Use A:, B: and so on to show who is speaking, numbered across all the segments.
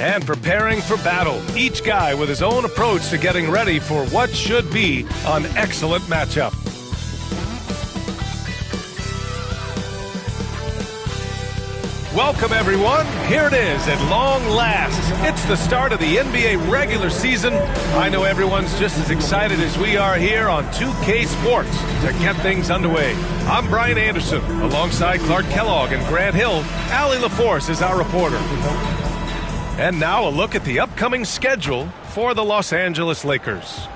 A: and preparing for battle. Each guy with his own approach to getting ready for what should be an excellent matchup. Welcome, everyone. Here it is at long last. It's the start of the NBA regular season. I know everyone's just as excited as we are here on 2K Sports to get things underway. I'm Brian Anderson, alongside Clark Kellogg and Grant Hill. Allie LaForce is our reporter. And now a look at the upcoming schedule for the Los Angeles Lakers.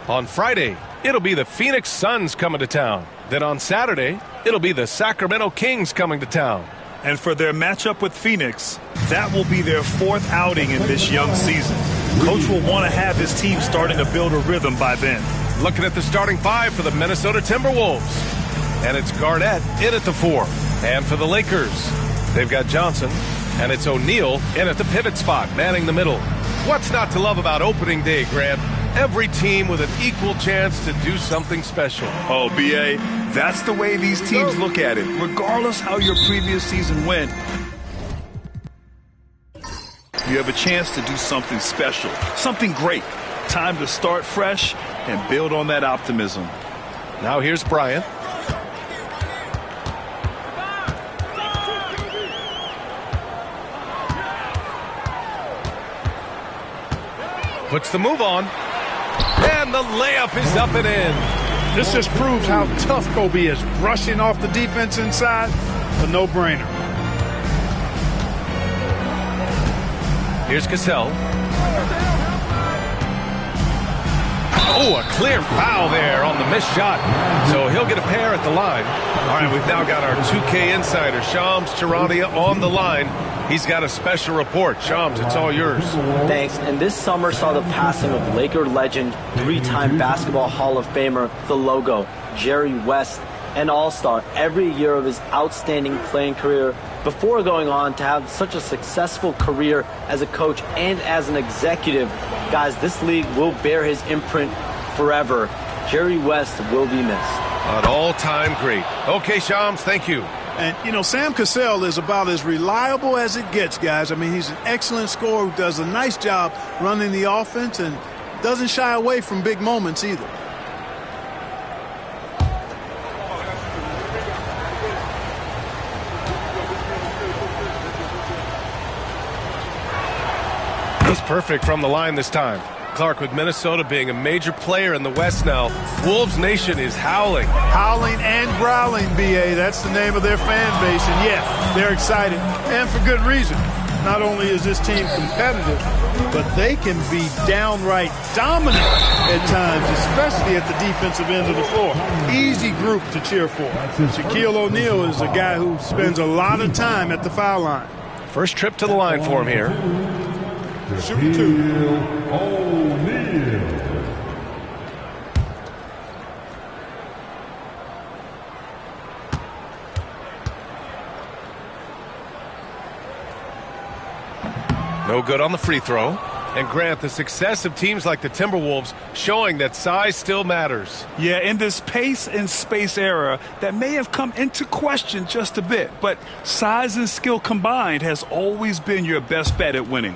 A: On Friday, it'll be the Phoenix Suns coming to town. Then on Saturday, it'll be the Sacramento Kings coming to town.
B: And for their matchup with Phoenix, that will be their fourth outing in this young season. Coach will want to have his team starting to build a rhythm by then.
A: Looking at the starting five for the Minnesota Timberwolves. And it's Garnett in at the 4. And for the Lakers, they've got Johnson. And it's O'Neal in at the pivot spot, manning the middle. What's not to love about opening day, Grant? Every team with an equal chance to do something special.
B: Oh, B.A., that's the way these teams look at it, regardless how your previous season went. You have a chance to do something special, something great. Time to start fresh and build on that optimism.
A: Now here's Bryant. Puts the move on. And the layup is up and in.
C: This just proves how tough Kobe is. Rushing off the defense inside, a no-brainer.
A: Here's Cassell. Oh, a clear foul there on the missed shot. So he'll get a pair at the line. All right, we've now got our 2K insider, Shams Charania, on the line. He's got a special report. Shams, it's all yours.
D: Thanks. And this summer saw the passing of Laker legend, 3-time Basketball Hall of Famer, the logo, Jerry West, an all-star every year of his outstanding playing career before going on to have such a successful career as a coach and as an executive. Guys, this league will bear his imprint forever. Jerry West will be missed.
A: An all-time great. Okay, Shams, thank you.
C: And, you know, Sam Cassell is about as reliable as it gets, guys. I mean, he's an excellent scorer who does a nice job running the offense and doesn't shy away from big moments either.
A: He's perfect from the line this time. Clark, with Minnesota being a major player in the West now, Wolves Nation is howling.
C: Howling and growling, B.A. That's the name of their fan base. And, yeah, they're excited. And for good reason. Not only is this team competitive, but they can be downright dominant at times, especially at the defensive end of the floor. Easy group to cheer for. Shaquille O'Neal is a guy who spends a lot of time at the foul line.
A: First trip to the line for him here.
C: Shooting two.
A: No good on the free throw. And Grant, the success of teams like the Timberwolves showing that size still matters.
B: Yeah, in this pace and space era, that may have come into question just a bit, but size and skill combined has always been your best bet at winning.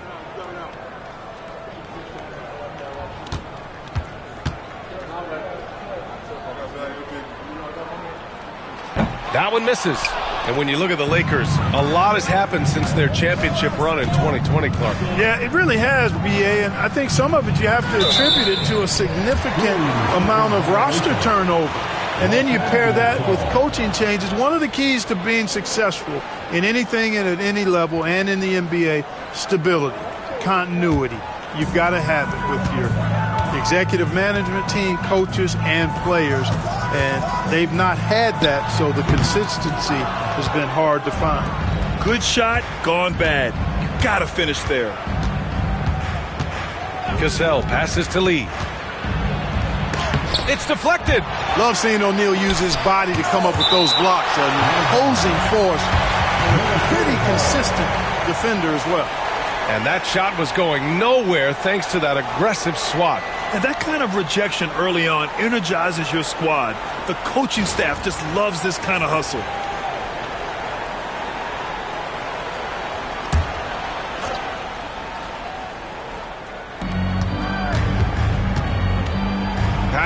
A: That one misses. And when you look at the Lakers, a lot has happened since their championship run in 2020, Clark.
C: Yeah, it really has, B.A., and I think some of it you have to attribute it to a significant amount of roster turnover. And then you pair that with coaching changes. One of the keys to being successful in anything and at any level and in the NBA, stability, continuity. You've got to have it with your executive management team, coaches, and players. And they've not had that, so the consistency has been hard to find.
B: Good shot, gone bad. You got to finish there.
A: Cassell passes to Lee. It's deflected.
C: Love seeing O'Neal use his body to come up with those blocks. An imposing force and a pretty consistent defender as well.
A: And that shot was going nowhere thanks to that aggressive swat.
B: And that kind of rejection early on energizes your squad. The coaching staff just loves this kind of hustle.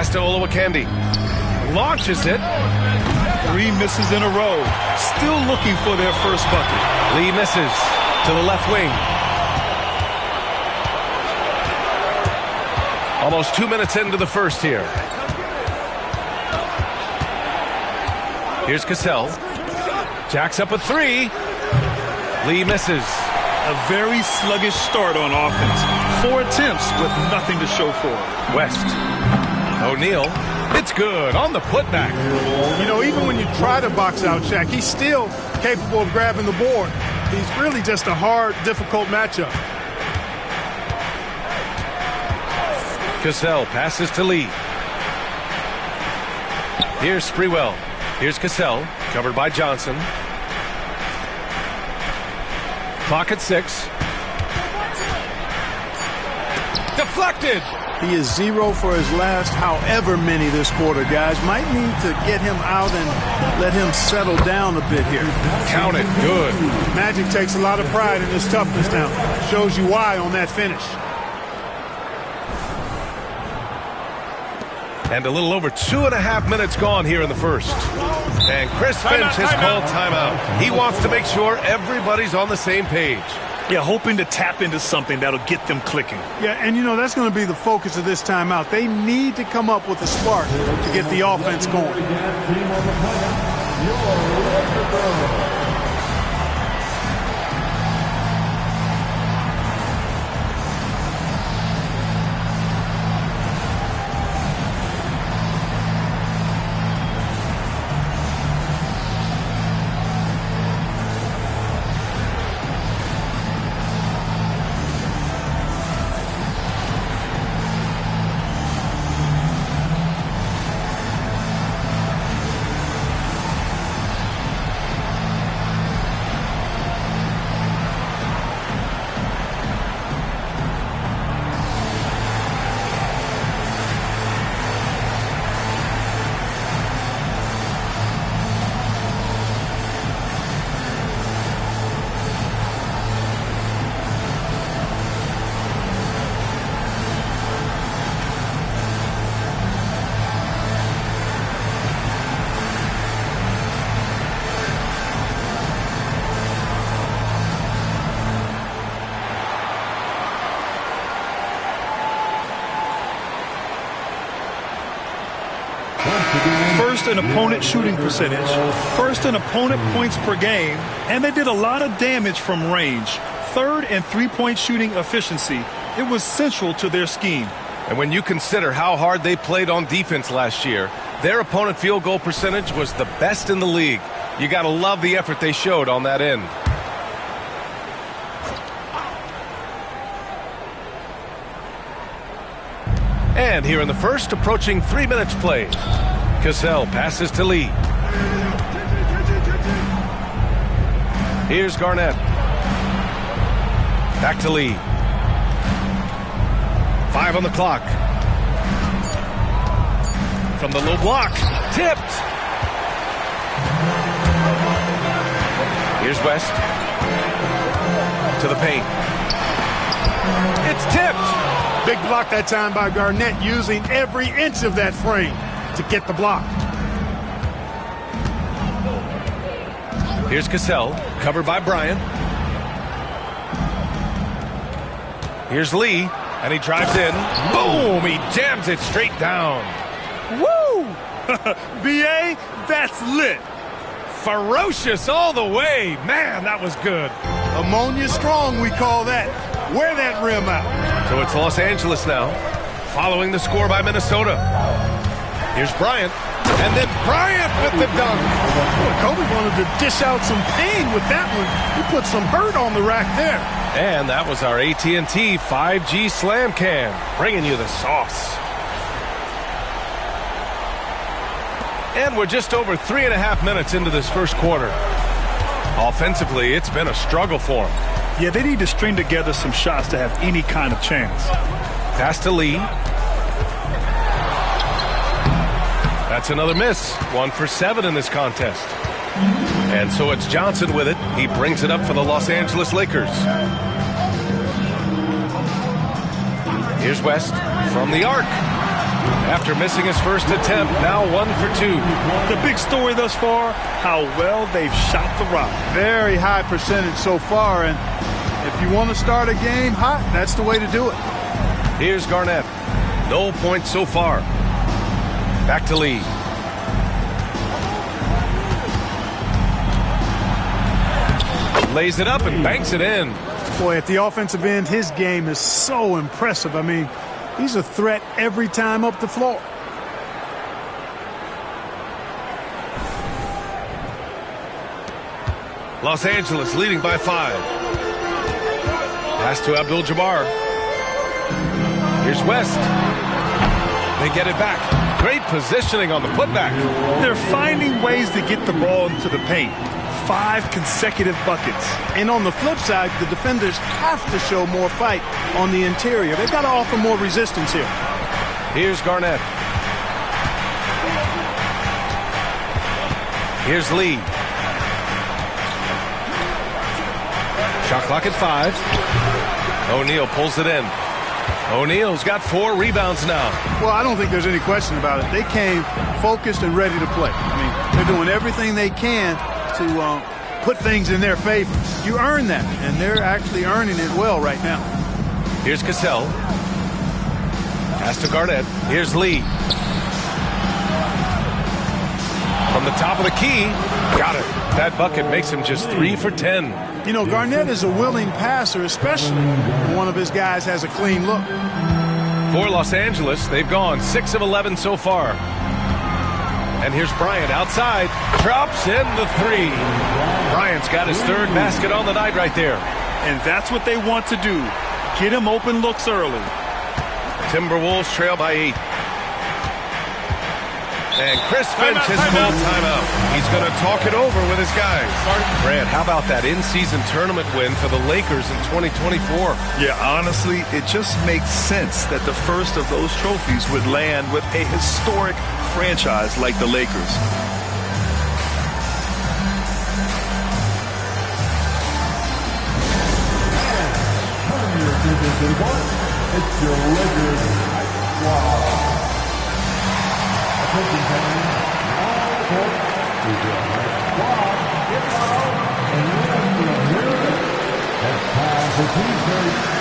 A: Pass to Olowokandi. Launches it.
B: 3 misses in a row. Still looking for their first bucket.
A: Lee misses to the left wing. Almost 2 minutes into the first here. Here's Cassell. Jacks up a 3. Lee misses.
B: A very sluggish start on offense. 4 attempts with nothing to show for it.
A: West. O'Neal. It's good on the putback.
C: You know, even when you try to box out Shaq, he's still capable of grabbing the board. He's really just a hard, difficult matchup.
A: Cassell passes to Lee. Here's Sprewell. Here's Cassell, covered by Johnson. Clock at 6. Deflected.
C: He is 0 for his last however many this quarter, guys. Might need to get him out and let him settle down a bit here.
A: Count it. Good.
C: Magic takes a lot of pride in his toughness now. Shows you why on that finish.
A: And a little over 2.5 minutes gone here in the first. And Chris Finch has called timeout. He wants to make sure everybody's on the same page.
B: Yeah, hoping to tap into something that'll get them clicking.
C: Yeah, and you know, that's going to be the focus of this timeout. They need to come up with a spark to get the offense going.
B: First in opponent shooting percentage, first in opponent points per game, and they did a lot of damage from range. Third in three-point shooting efficiency. It was central to their scheme.
A: And when you consider how hard they played on defense last year, their opponent field goal percentage was the best in the league. You got to love the effort they showed on that end. And here in the first, approaching 3 minutes played. Cassell passes to Lee. Here's Garnett. Back to Lee. 5 on the clock. From the low block. Tipped. Here's West. To the paint. It's tipped.
C: Big block that time by Garnett, using every inch of that frame to get the block.
A: Here's Cassell, covered by Bryant. Here's Lee, and he drives in. Boom! He jams it straight down.
B: Woo! B.A., that's lit.
A: Ferocious all the way. Man, that was good.
C: Ammonia strong, we call that. Wear that rim out.
A: So it's Los Angeles now, following the score by Minnesota. Here's Bryant, and then Bryant with the dunk.
C: Boy, Kobe wanted to dish out some pain with that one. He put some hurt on the rack there.
A: And that was our AT&T 5G Slam Cam, bringing you the sauce. And we're just over 3.5 minutes into this first quarter. Offensively, it's been a struggle for them.
B: Yeah, they need to string together some shots to have any kind of chance.
A: Pass to Lee. That's another miss. 1 for 7 in this contest. And so it's Johnson with it. He brings it up for the Los Angeles Lakers. Here's West from the arc. After missing his first attempt, now 1 for 2.
B: The big story thus far, how well they've shot the rock.
C: Very high percentage so far, and if you want to start a game hot, that's the way to do it.
A: Here's Garnett. No points so far. Back to Lee. Lays it up and banks it in.
C: Boy, at the offensive end, his game is so impressive. I mean, he's a threat every time up the floor.
A: Los Angeles leading by 5. Pass to Abdul-Jabbar. Here's West. They get it back. Great positioning on the putback.
B: They're finding ways to get the ball into the paint. 5 consecutive buckets.
C: And on the flip side, the defenders have to show more fight on the interior. They've got to offer more resistance here.
A: Here's Garnett. Here's Lee. Shot clock at 5. O'Neal pulls it in. O'Neal's got 4 rebounds now.
C: Well, I don't think there's any question about it. They came focused and ready to play. I mean, they're doing everything they can to put things in their favor. You earn that, and they're actually earning it well right now.
A: Here's Cassell. Pass to Garnett. Here's Lee. From the top of the key. Got it. That bucket makes him just 3 for 10.
C: You know, Garnett is a willing passer, especially when one of his guys has a clean look.
A: For Los Angeles, they've gone 6 of 11 so far. And here's Bryant outside. Drops in the 3. Bryant's got his 3rd basket on the night right there.
B: And that's what they want to do. Get him open looks early.
A: Timberwolves trail by 8. And Chris Finch has called timeout. He's going to talk it over with his guys. Brad, how about that in-season tournament win for the Lakers in 2024?
E: Yeah, honestly, it just makes sense that the first of those trophies would land with a historic franchise like the Lakers.
F: It's your Lakers squad. Attention fans, all court is your squad. Get out and win the mirror. It's time for team break.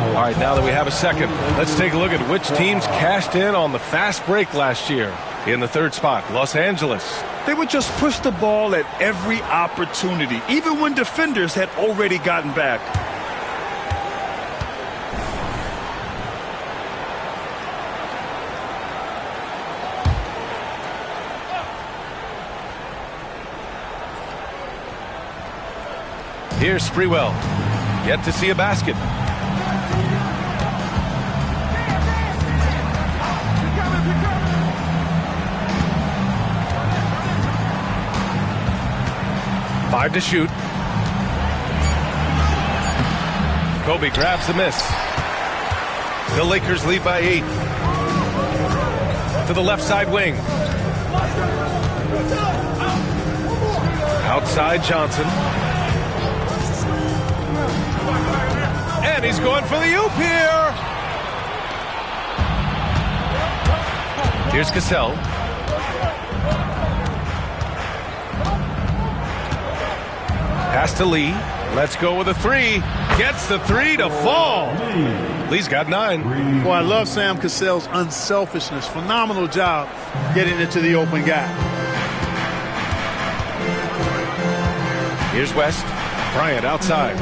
A: All right, now that we have a second, let's take a look at which teams cashed in on the fast break last year. In the 3rd spot, Los Angeles.
B: They would just push the ball at every opportunity, even when defenders had already gotten back.
A: Here's Sprewell. Yet to see a basket. Five to shoot. Kobe grabs the miss. The Lakers lead by 8. To the left side wing. Outside Johnson. And he's going for the oop here. Here's Cassell. Pass to Lee. Let's go with a 3. Gets the 3 to fall. Lee's got 9.
C: Boy, I love Sam Cassell's unselfishness. Phenomenal job getting into the open guy.
A: Here's West. Bryant outside.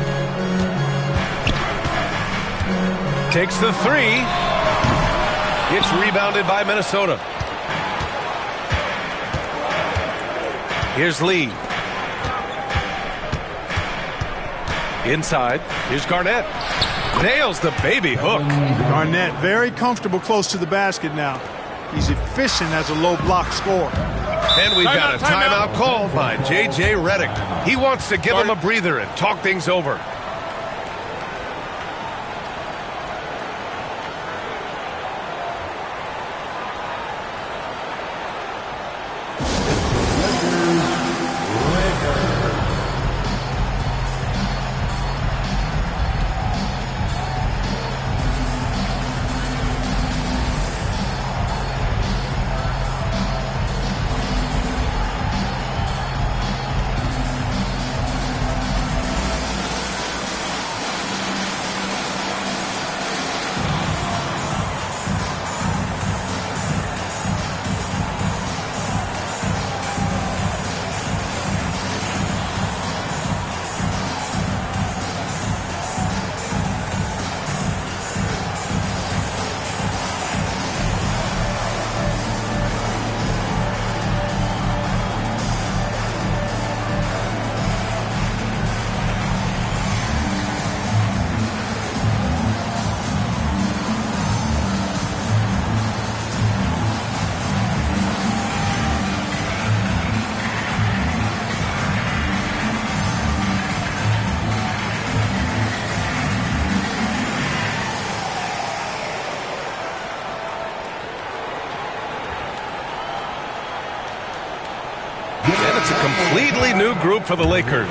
A: Takes the 3. It's rebounded by Minnesota. Here's Lee. Inside. Here's Garnett. Nails the baby hook.
C: Garnett very comfortable close to the basket now. He's efficient as a low block scorer.
A: And we've got a timeout called by J.J. Redick. He wants to give him a breather and talk things over. And it's a completely new group for the Lakers.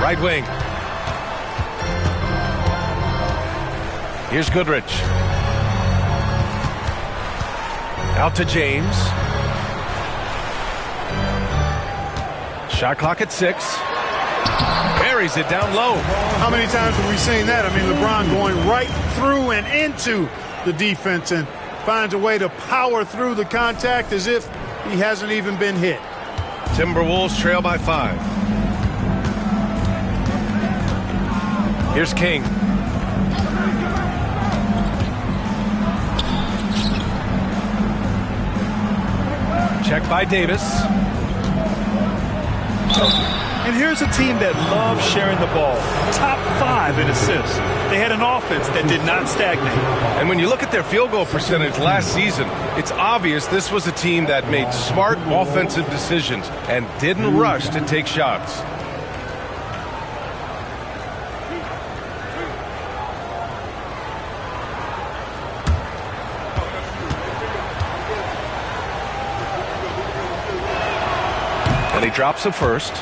A: Right wing. Here's Goodrich. Out to James. Shot clock at 6. Buries it down low.
C: How many times have we seen that? I mean, LeBron going right through and into the defense and finds a way to power through the contact as if he hasn't even been hit.
A: Timberwolves trail by 5. Here's King. Check by Davis.
B: And here's a team that loves sharing the ball. Top 5 in assists. They had an offense that did not stagnate.
A: And when you look at their field goal percentage last season, it's obvious this was a team that made smart offensive decisions and didn't rush to take shots. And he drops the first.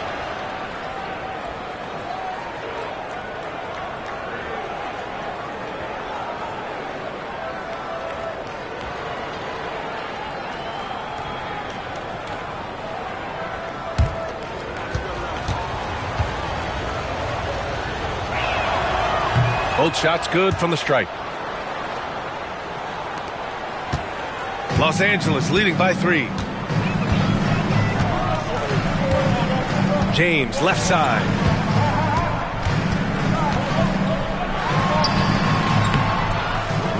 A: Both shots good from the stripe. Los Angeles leading by 3. James, left side.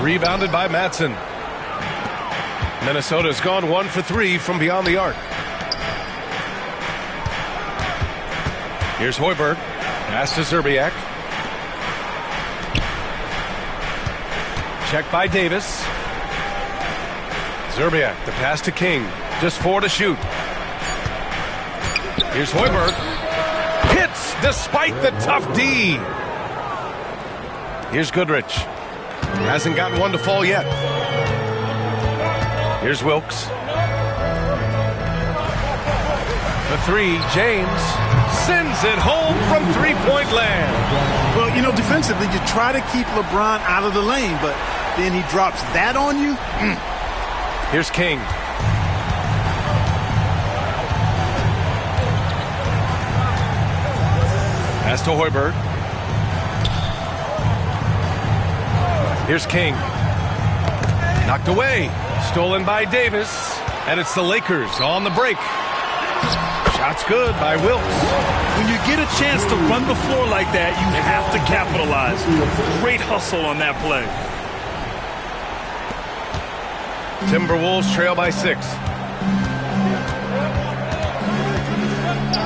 A: Rebounded by Madsen. Minnesota's gone 1 for 3 from beyond the arc. Here's Hoiberg. Pass to Zerbiak. Check by Davis. Zerbiak, the pass to King. Just 4 to shoot. Here's Hoiberg. Hits despite the tough D. Here's Goodrich. Hasn't gotten one to fall yet. Here's Wilkes. The three, James sends it home from three-point land.
C: Well, you know, defensively, you try to keep LeBron out of the lane, but then he drops that on you.
A: Here's King. Pass to Hoiberg. Here's King. Knocked away. Stolen by Davis. And it's the Lakers on the break. Shot's good by Wilkes.
B: When you get a chance to run the floor like that, you have to capitalize. Great hustle on that play.
A: Timberwolves trail by 6.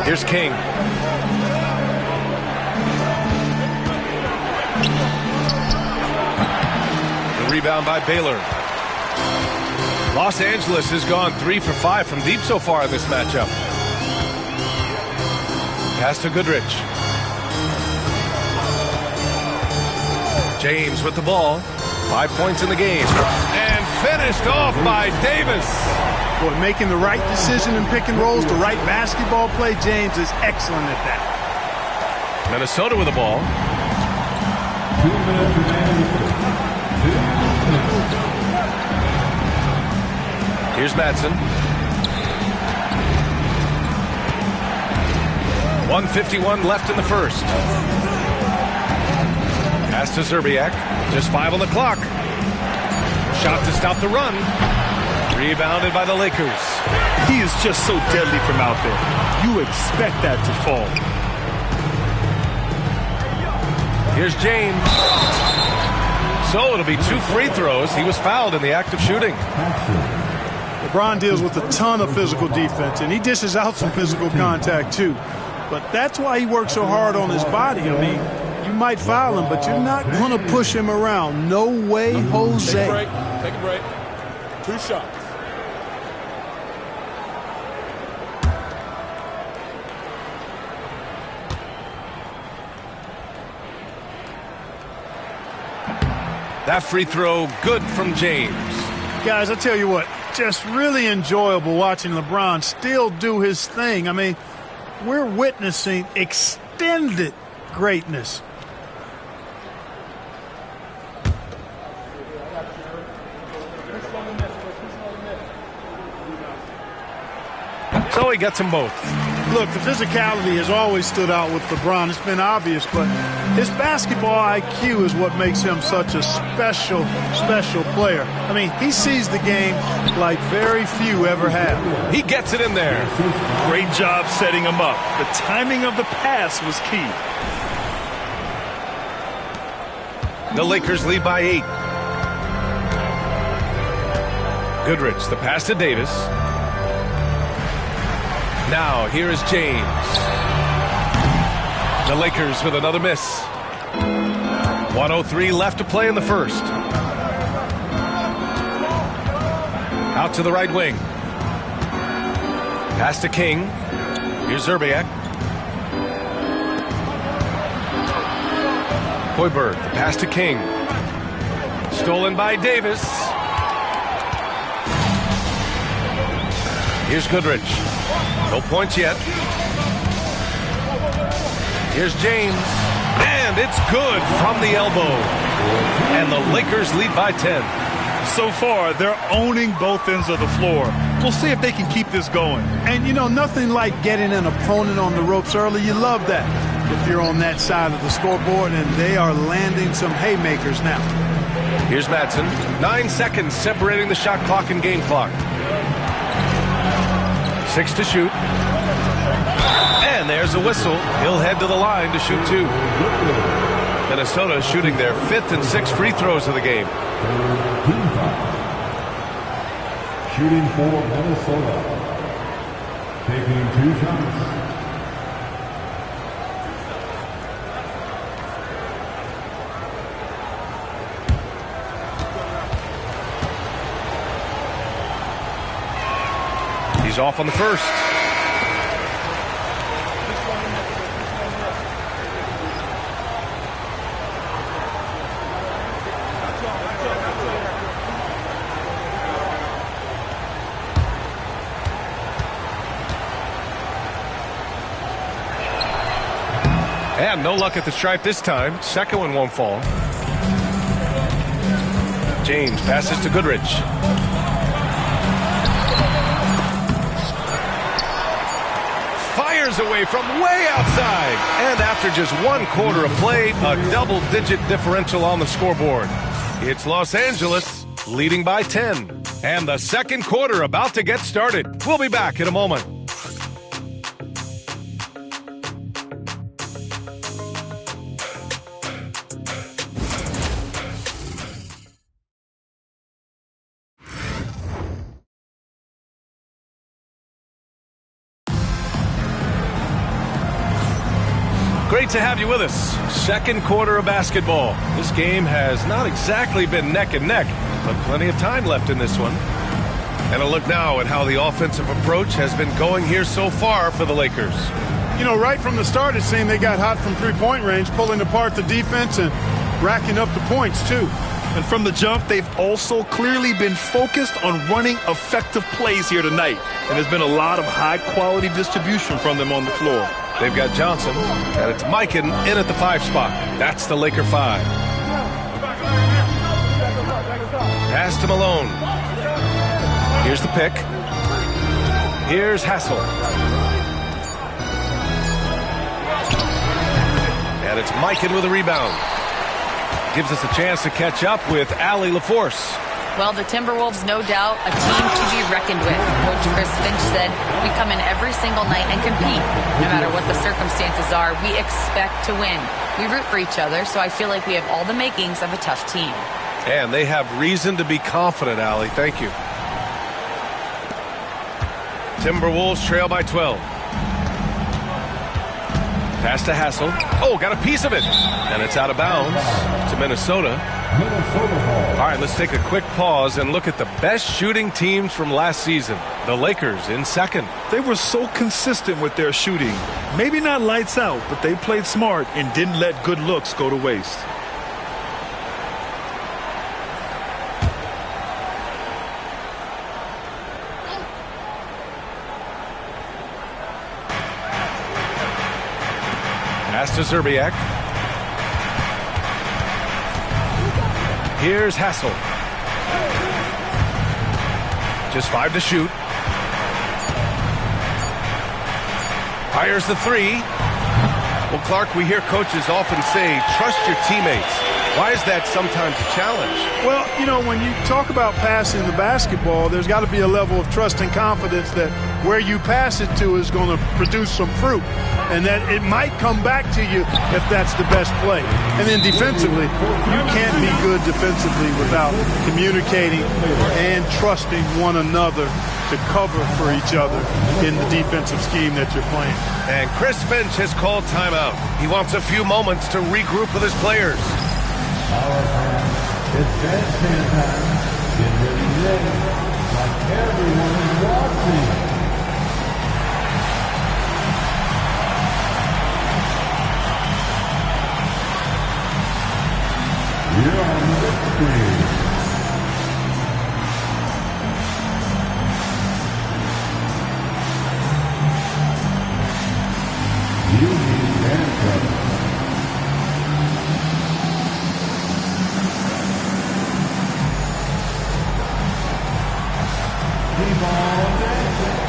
A: Here's King. The rebound by Baylor. Los Angeles has gone 3 for 5 from deep so far in this matchup. Pass to Goodrich. James with the ball. 5 points in the game. And finished off by Davis.
C: Boy, making the right decision in pick and rolls, the right basketball play. James is excellent at that.
A: Minnesota with the ball.
F: 2 minutes remaining.
A: Here's Madsen. 1:51 left in the first. Pass to Zerbiak. Just 5 on the clock. Shot to stop the run. Rebounded by the Lakers.
B: He is just so deadly from out there. You expect that to fall.
A: Here's James. So it'll be 2 free throws. He was fouled in the act of shooting.
C: LeBron deals with a ton of physical defense, and he dishes out some physical contact too. But that's why he works so hard on his body. I mean, you might foul him, but you're not going to push him around. No way, Jose.
G: Take a break. Take a break. 2 shots.
A: That free throw good from James.
C: Guys, I tell you what, just really enjoyable watching LeBron still do his thing. I mean, we're witnessing extended greatness.
A: So he gets them both.
C: Look, the physicality has always stood out with LeBron. It's been obvious, but his basketball IQ is what makes him such a special, special player. I mean, he sees the game like very few ever have.
A: He gets it in there.
B: Great job setting him up. The timing of the pass was key.
A: The Lakers lead by 8. Goodrich, the pass to Davis. Now, here is James. The Lakers with another miss. 1:03 left to play in the first. Out to the right wing. Pass to King. Here's Zerbiak. Hoiberg, the pass to King. Stolen by Davis. Here's Goodrich. No points yet. Here's James. And it's good from the elbow. And the Lakers lead by 10.
B: So far, they're owning both ends of the floor. We'll see if they can keep this going.
C: And, you know, nothing like getting an opponent on the ropes early. You love that if you're on that side of the scoreboard, and they are landing some haymakers now.
A: Here's Madsen. 9 seconds separating the shot clock and game clock. 6 to shoot. And there's a whistle. He'll head to the line to shoot 2. Minnesota shooting their 5th and 6th free throws of the game.
F: Shooting for Minnesota. Taking 2 shots.
A: He's off on the first. And no luck at the stripe this time. Second one won't fall. James passes to Goodrich. Fires away from way outside. And after just 1/4 of play, a double-digit differential on the scoreboard. It's Los Angeles leading by 10. And the second quarter about to get started. We'll be back in a moment. Great to have you with us. Second quarter of basketball. This game has not exactly been neck and neck, but plenty of time left in this one. And a look now at how the offensive approach has been going here so far for the Lakers.
C: You know, right from the start, it seemed they got hot from three-point range, pulling apart the defense and racking up the points, too.
B: And from the jump, they've also clearly been focused on running effective plays here tonight. And there's been a lot of high-quality distribution from them on the floor.
A: They've got Johnson, and it's Mikan in at the 5 spot. That's the Laker 5. Pass to Malone. Here's the pick. Here's Hassel. And it's Mikan with a rebound. Gives us a chance to catch up with Allie LaForce.
H: Well, the Timberwolves, no doubt, a team to be reckoned with. Coach Chris Finch said, we come in every single night and compete. No matter what the circumstances are, we expect to win. We root for each other, so I feel like we have all the makings of a tough team.
A: And they have reason to be confident, Allie. Thank you. Timberwolves trail by 12. Pass to Hassel. Oh, got a piece of it. And it's out of bounds to Minnesota. All right, let's take a quick pause and look at the best shooting teams from last season. The Lakers in second.
B: They were so consistent with their shooting. Maybe not lights out, but they played smart and didn't let good looks go to waste.
A: Pass to Zerbiak. Here's Hassel. Just 5 to shoot. Fires the 3. Well, Clark, we hear coaches often say, trust your teammates. Why is that sometimes a challenge?
C: Well, you know, when you talk about passing the basketball, there's got to be a level of trust and confidence that where you pass it to is going to produce some fruit, and that it might come back to you if that's the best play. And then defensively, you can't be good defensively without communicating and trusting one another to cover for each other in the defensive scheme that you're playing.
A: And Chris Finch has called timeout. He wants a few moments to regroup with his players.
F: It's bandstand time. Get ready to dance like everyone is watching. You're on the screen. You need handcuffs. Keep on dancing.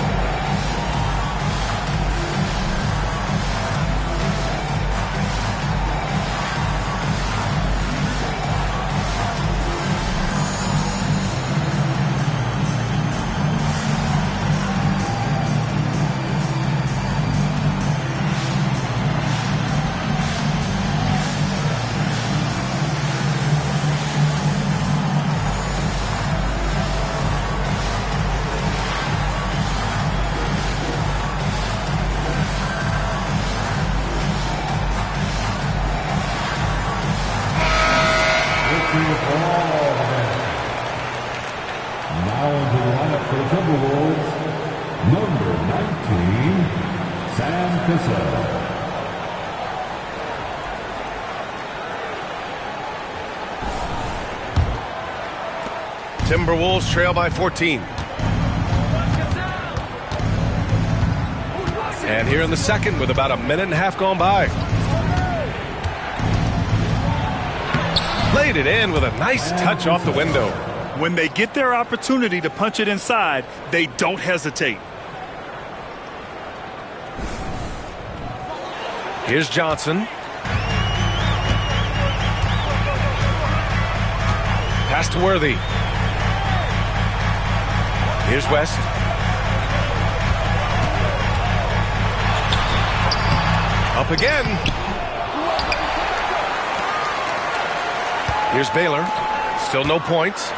F: Now into the lineup for the Timberwolves, number 19, Sam Cassell.
A: Timberwolves trail by 14. And here in the second with about a minute and a half gone by. Laid it in with a nice touch off the window.
B: When they get their opportunity to punch it inside, they don't hesitate.
A: Here's Johnson. Pass to Worthy. Here's West. Up again. Here's Baylor. Still no points.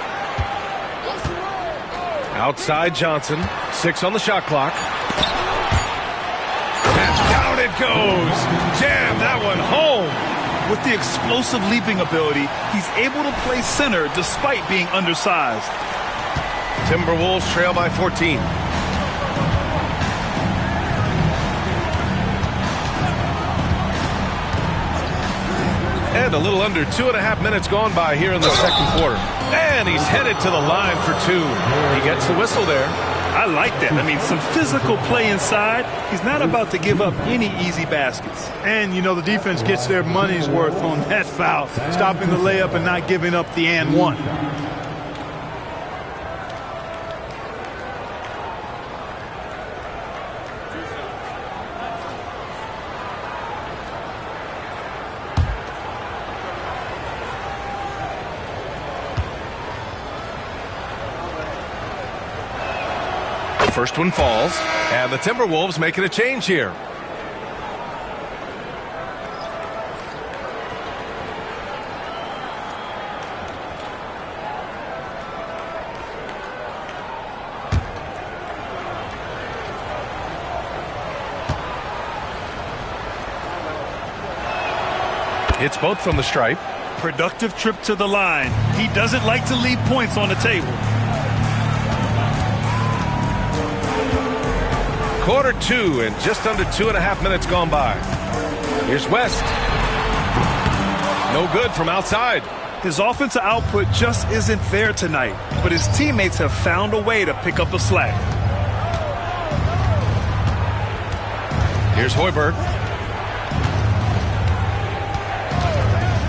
A: Outside Johnson. 6 on the shot clock. And down it goes. Jam that one home.
B: With the explosive leaping ability, he's able to play center despite being undersized.
A: Timberwolves trail by 14. And a little under 2.5 minutes gone by here in the second quarter. And he's headed to the line for 2. He gets the whistle there.
B: I like that. I mean, some physical play inside. He's not about to give up any easy baskets.
C: And, you know, the defense gets their money's worth on that foul, stopping the layup and not giving up the and one.
A: First one falls, and the Timberwolves making a change here. Hits both from the stripe.
B: Productive trip to the line. He doesn't like to leave points on the table.
A: Quarter 2 and just under 2.5 minutes gone by. Here's West. No good from outside.
B: His offensive output just isn't there tonight, but his teammates have found a way to pick up the slack.
A: Here's Hoiberg.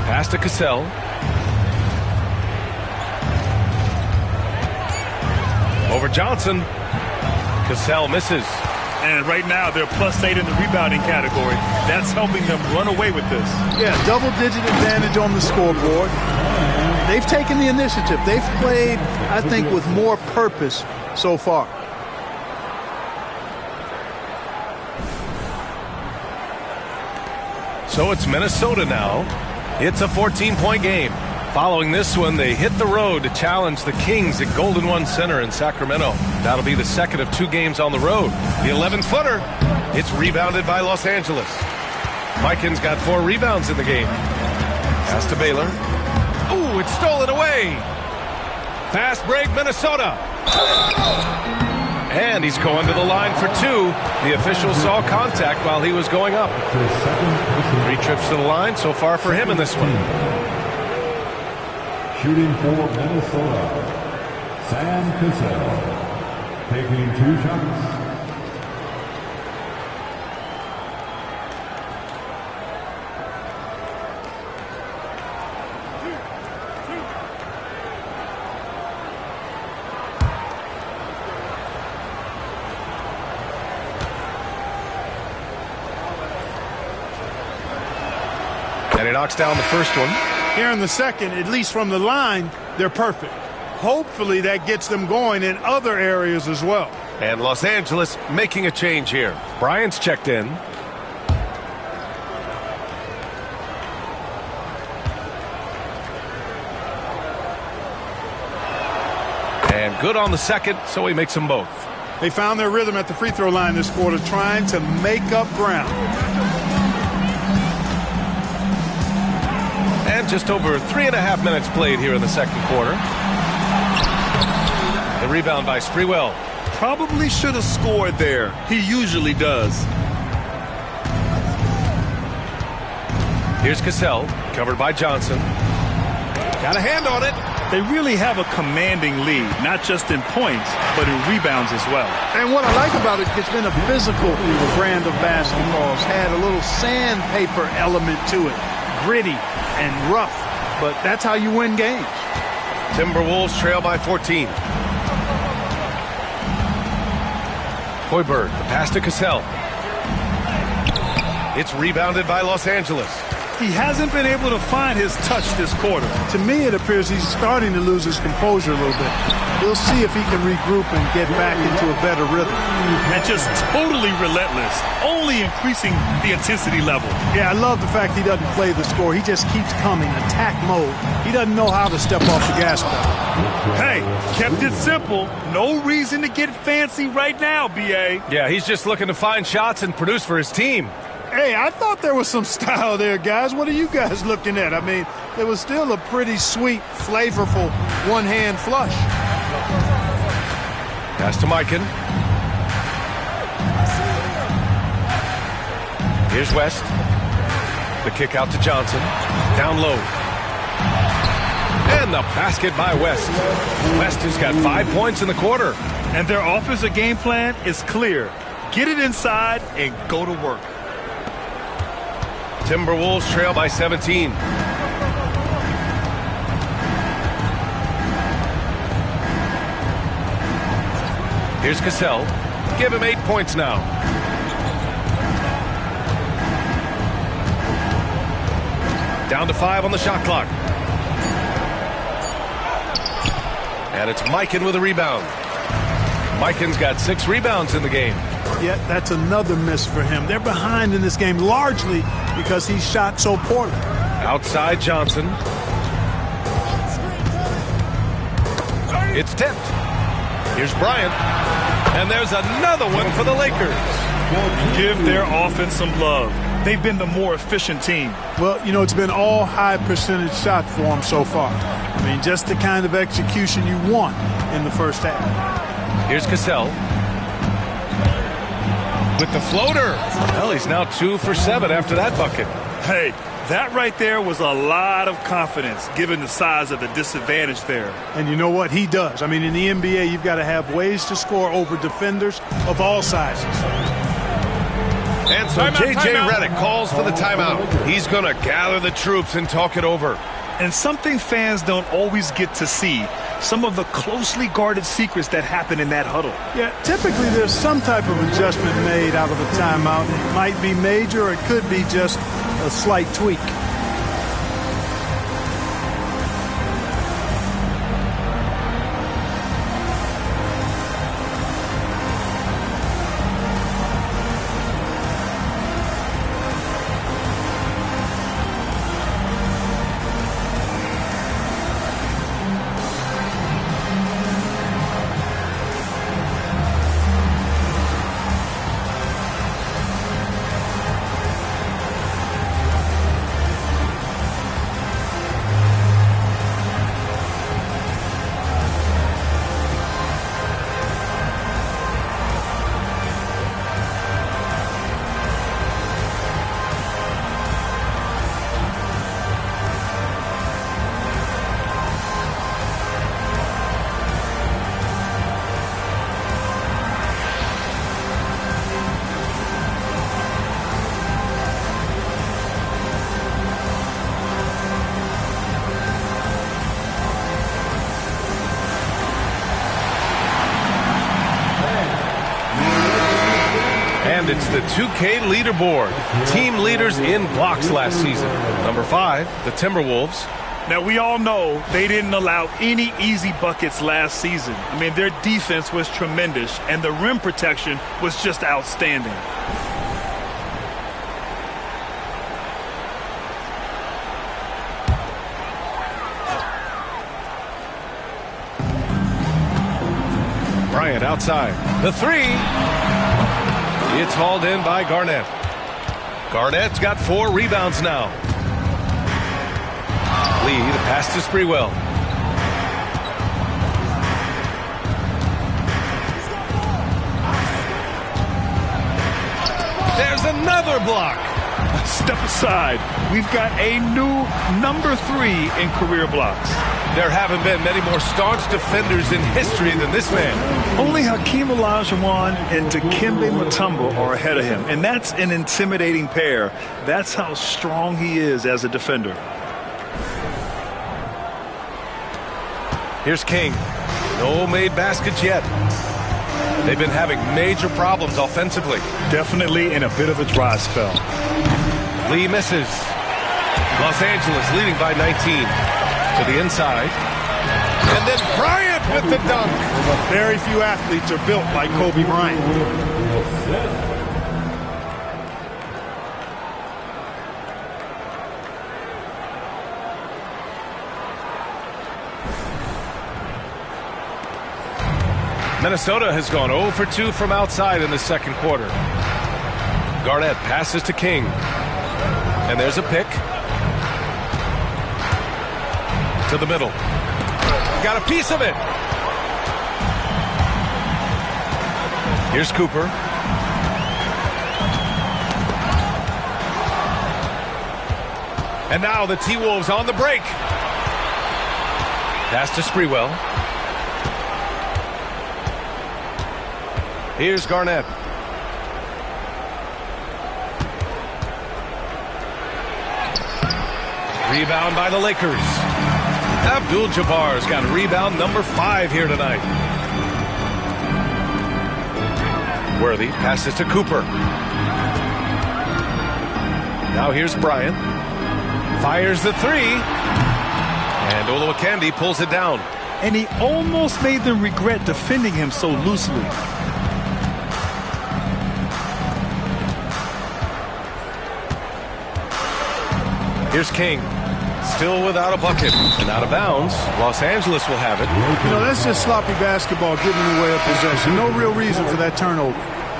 A: Pass to Cassell. Over Johnson. Cassell misses.
B: And right now, they're +8 in the rebounding category. That's helping them run away with this.
C: Yeah, double-digit advantage on the scoreboard. They've taken the initiative. They've played, I think, with more purpose so far.
A: So it's Minnesota now. It's a 14-point game. Following this one, they hit the road to challenge the Kings at Golden One Center in Sacramento. That'll be the second of 2 games on the road. The 11-footer, it's rebounded by Los Angeles. Mikins got 4 rebounds in the game. Pass to Baylor. Ooh, it's stolen away. Fast break, Minnesota. And he's going to the line for 2. The official saw contact while he was going up. 3 trips to the line so far for him in this one.
F: Shooting for Minnesota, Sam Cassell, taking 2 shots.
A: And he knocks down the first one.
C: Here in the second, at least from the line, they're perfect. Hopefully that gets them going in other areas as well.
A: And Los Angeles making a change here. Bryant's checked in. And good on the second, so he makes them both.
C: They found their rhythm at the free throw line this quarter, trying to make up ground.
A: And just over 3.5 minutes played here in the second quarter. The rebound by Sprewell.
B: Probably should have scored there. He usually does.
A: Here's Cassell, covered by Johnson. Got a hand on it.
B: They really have a commanding lead, not just in points, but in rebounds as well.
C: And what I like about it, it's been a physical brand of basketball. It's had a little sandpaper element to it. Gritty and rough. but that's how you win games.
A: Timberwolves trail by 14. Hoiberg, the pass to Cassell. It's rebounded by Los Angeles.
B: He hasn't been able to find his touch this quarter.
C: To me, it appears he's starting to lose his composure a little bit. We'll see if he can regroup and get back into a better rhythm.
B: And just totally relentless, only increasing the intensity level.
C: Yeah, I love the fact he doesn't play the score. He just keeps coming, attack mode. He doesn't know how to step off the gas pedal.
B: Hey, kept it simple. No reason to get fancy right now, B.A.
A: Yeah, he's just looking to find shots and produce for his team.
C: Hey, I thought there was some style there, guys. What are you guys looking at? I mean, it was still a pretty sweet, flavorful one-hand flush.
A: Pass to Mikan. Here's West. The kick out to Johnson. Down low. And the basket by West. West has got 5 points in the quarter.
B: And their offensive game plan is clear. Get it inside and go to work.
A: Timberwolves trail by 17. Here's Cassell. Give him 8 points now. Down to 5 on the shot clock. And it's Mikan with a rebound. Mikan's got 6 rebounds in the game.
C: Yeah, that's another miss for him. They're behind in this game largely because he shot so poorly.
A: Outside Johnson. It's tipped. Here's Bryant. And there's another one for the Lakers.
B: Give their offense some love. They've been the more efficient team.
C: Well, you know, it's been all high percentage shot for them so far. I mean, just the kind of execution you want in the first half.
A: Here's Cassell. With the floater. Well, he's now 2 for 7 after that bucket.
B: Hey, that right there was a lot of confidence given the size of the disadvantage there.
C: And you know what? He does. I mean, in the NBA, you've got to have ways to score over defenders of all sizes.
A: And so J.J. Redick calls for the timeout. He's going to gather the troops and talk it over.
B: And something fans don't always get to see, some of the closely guarded secrets that happen in that huddle.
C: Yeah, typically there's some type of adjustment made out of a timeout. It might be major or it could be just a slight tweak.
A: And it's the 2K leaderboard. Team leaders in blocks last season. Number 5, the Timberwolves.
B: Now, we all know they didn't allow any easy buckets last season. I mean, their defense was tremendous, and the rim protection was just outstanding.
A: Bryant outside. The 3. It's hauled in by Garnett. Garnett's got 4 rebounds now. Lee, the pass to Sprewell. There's another block.
B: Step aside. We've got a new number 3 in career blocks.
A: There haven't been many more staunch defenders in history than this man.
B: Only Hakeem Olajuwon and Dikembe Mutombo are ahead of him, and that's an intimidating pair. That's how strong he is as a defender.
A: Here's King. No made baskets yet. They've been having major problems offensively.
B: Definitely in a bit of a dry spell.
A: Lee misses. Los Angeles leading by 19. To the inside. And then Bryant with the dunk.
C: Very few athletes are built like Kobe Bryant.
A: Minnesota has gone 0 for 2 from outside in the second quarter. Garnett passes to King. And there's a pick. To the middle. Got a piece of it. Here's Cooper. And now the T-Wolves on the break. Pass to Sprewell. Here's Garnett. Rebound by the Lakers. Abdul-Jabbar's got rebound number 5 here tonight. Worthy passes to Cooper. Now here's Bryant. Fires the 3. And Olowokandi pulls it down.
B: And he almost made them regret defending him so loosely.
A: Here's King. Still without a bucket. And out of bounds. Los Angeles will have it.
C: You know, that's just sloppy basketball giving away a possession. No real reason for that turnover.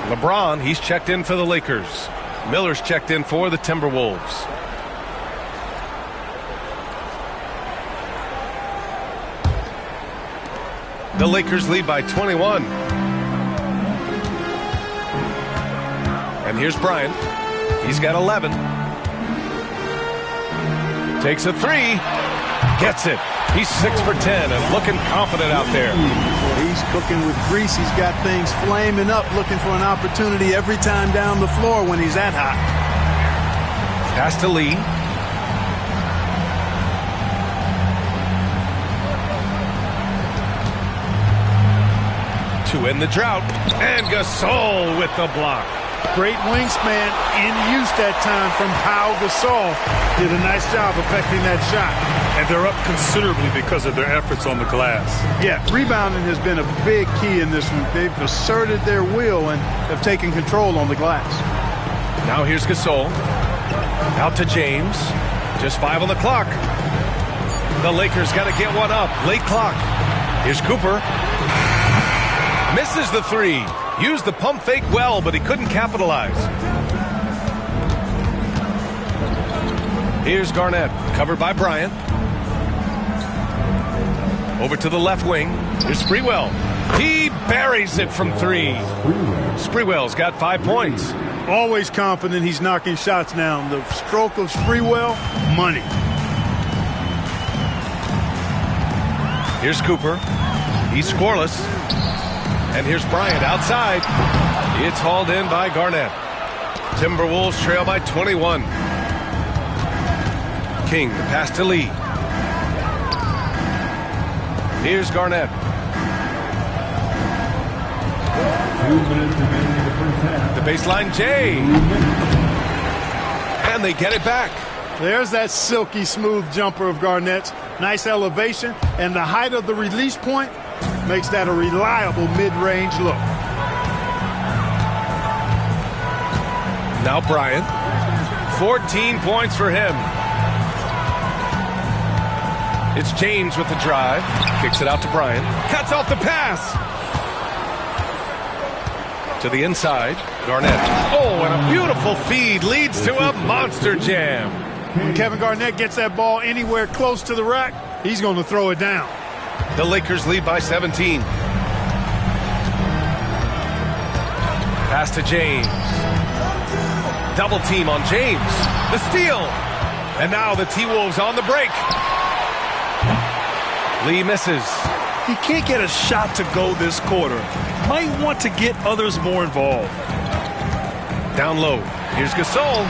A: LeBron, he's checked in for the Lakers. Miller's checked in for the Timberwolves. The Lakers lead by 21. And here's Bryant. He's got 11. Takes a 3. Gets it. He's 6 for 10 and looking confident out there.
C: He's cooking with grease. He's got things flaming up, looking for an opportunity every time down the floor when he's that hot.
A: Pass to Lee. To end the drought. And Gasol with the block.
C: Great wingspan in use that time from Pau Gasol. Did a nice job affecting that shot.
B: And they're up considerably because of their efforts on the glass.
C: Yeah, rebounding has been a big key in this one. They've asserted their will and have taken control on the glass.
A: Now here's Gasol. Out to James. Just 5 on the clock. The Lakers got to get one up. Late clock. Here's Cooper. Misses the 3. Used the pump fake well, but he couldn't capitalize. Here's Garnett, covered by Bryant. Over to the left wing. Here's Sprewell. He buries it from 3. Sprewell's got 5 points.
C: Always confident he's knocking shots down. The stroke of Sprewell, money.
A: Here's Cooper. He's scoreless. And here's Bryant outside. It's hauled in by Garnett. Timberwolves trail by 21. King, the pass to Lee. Here's Garnett.
F: 2 minutes remaining in the first half.
A: The baseline J. And they get it back.
C: There's that silky smooth jumper of Garnett's. Nice elevation, and the height of the release point makes that a reliable mid-range look.
A: Now Bryant. 14 points for him. It's James with the drive. Kicks it out to Bryant. Cuts off the pass. To the inside. Garnett. Oh, and a beautiful feed leads to a monster jam.
C: When Kevin Garnett gets that ball anywhere close to the rack, he's going to throw it down.
A: The Lakers lead by 17. Pass to James. Double team on James. The steal. And now the T-Wolves on the break. Lee misses.
B: He can't get a shot to go this quarter. Might want to get others more involved.
A: Down low. Here's Gasol.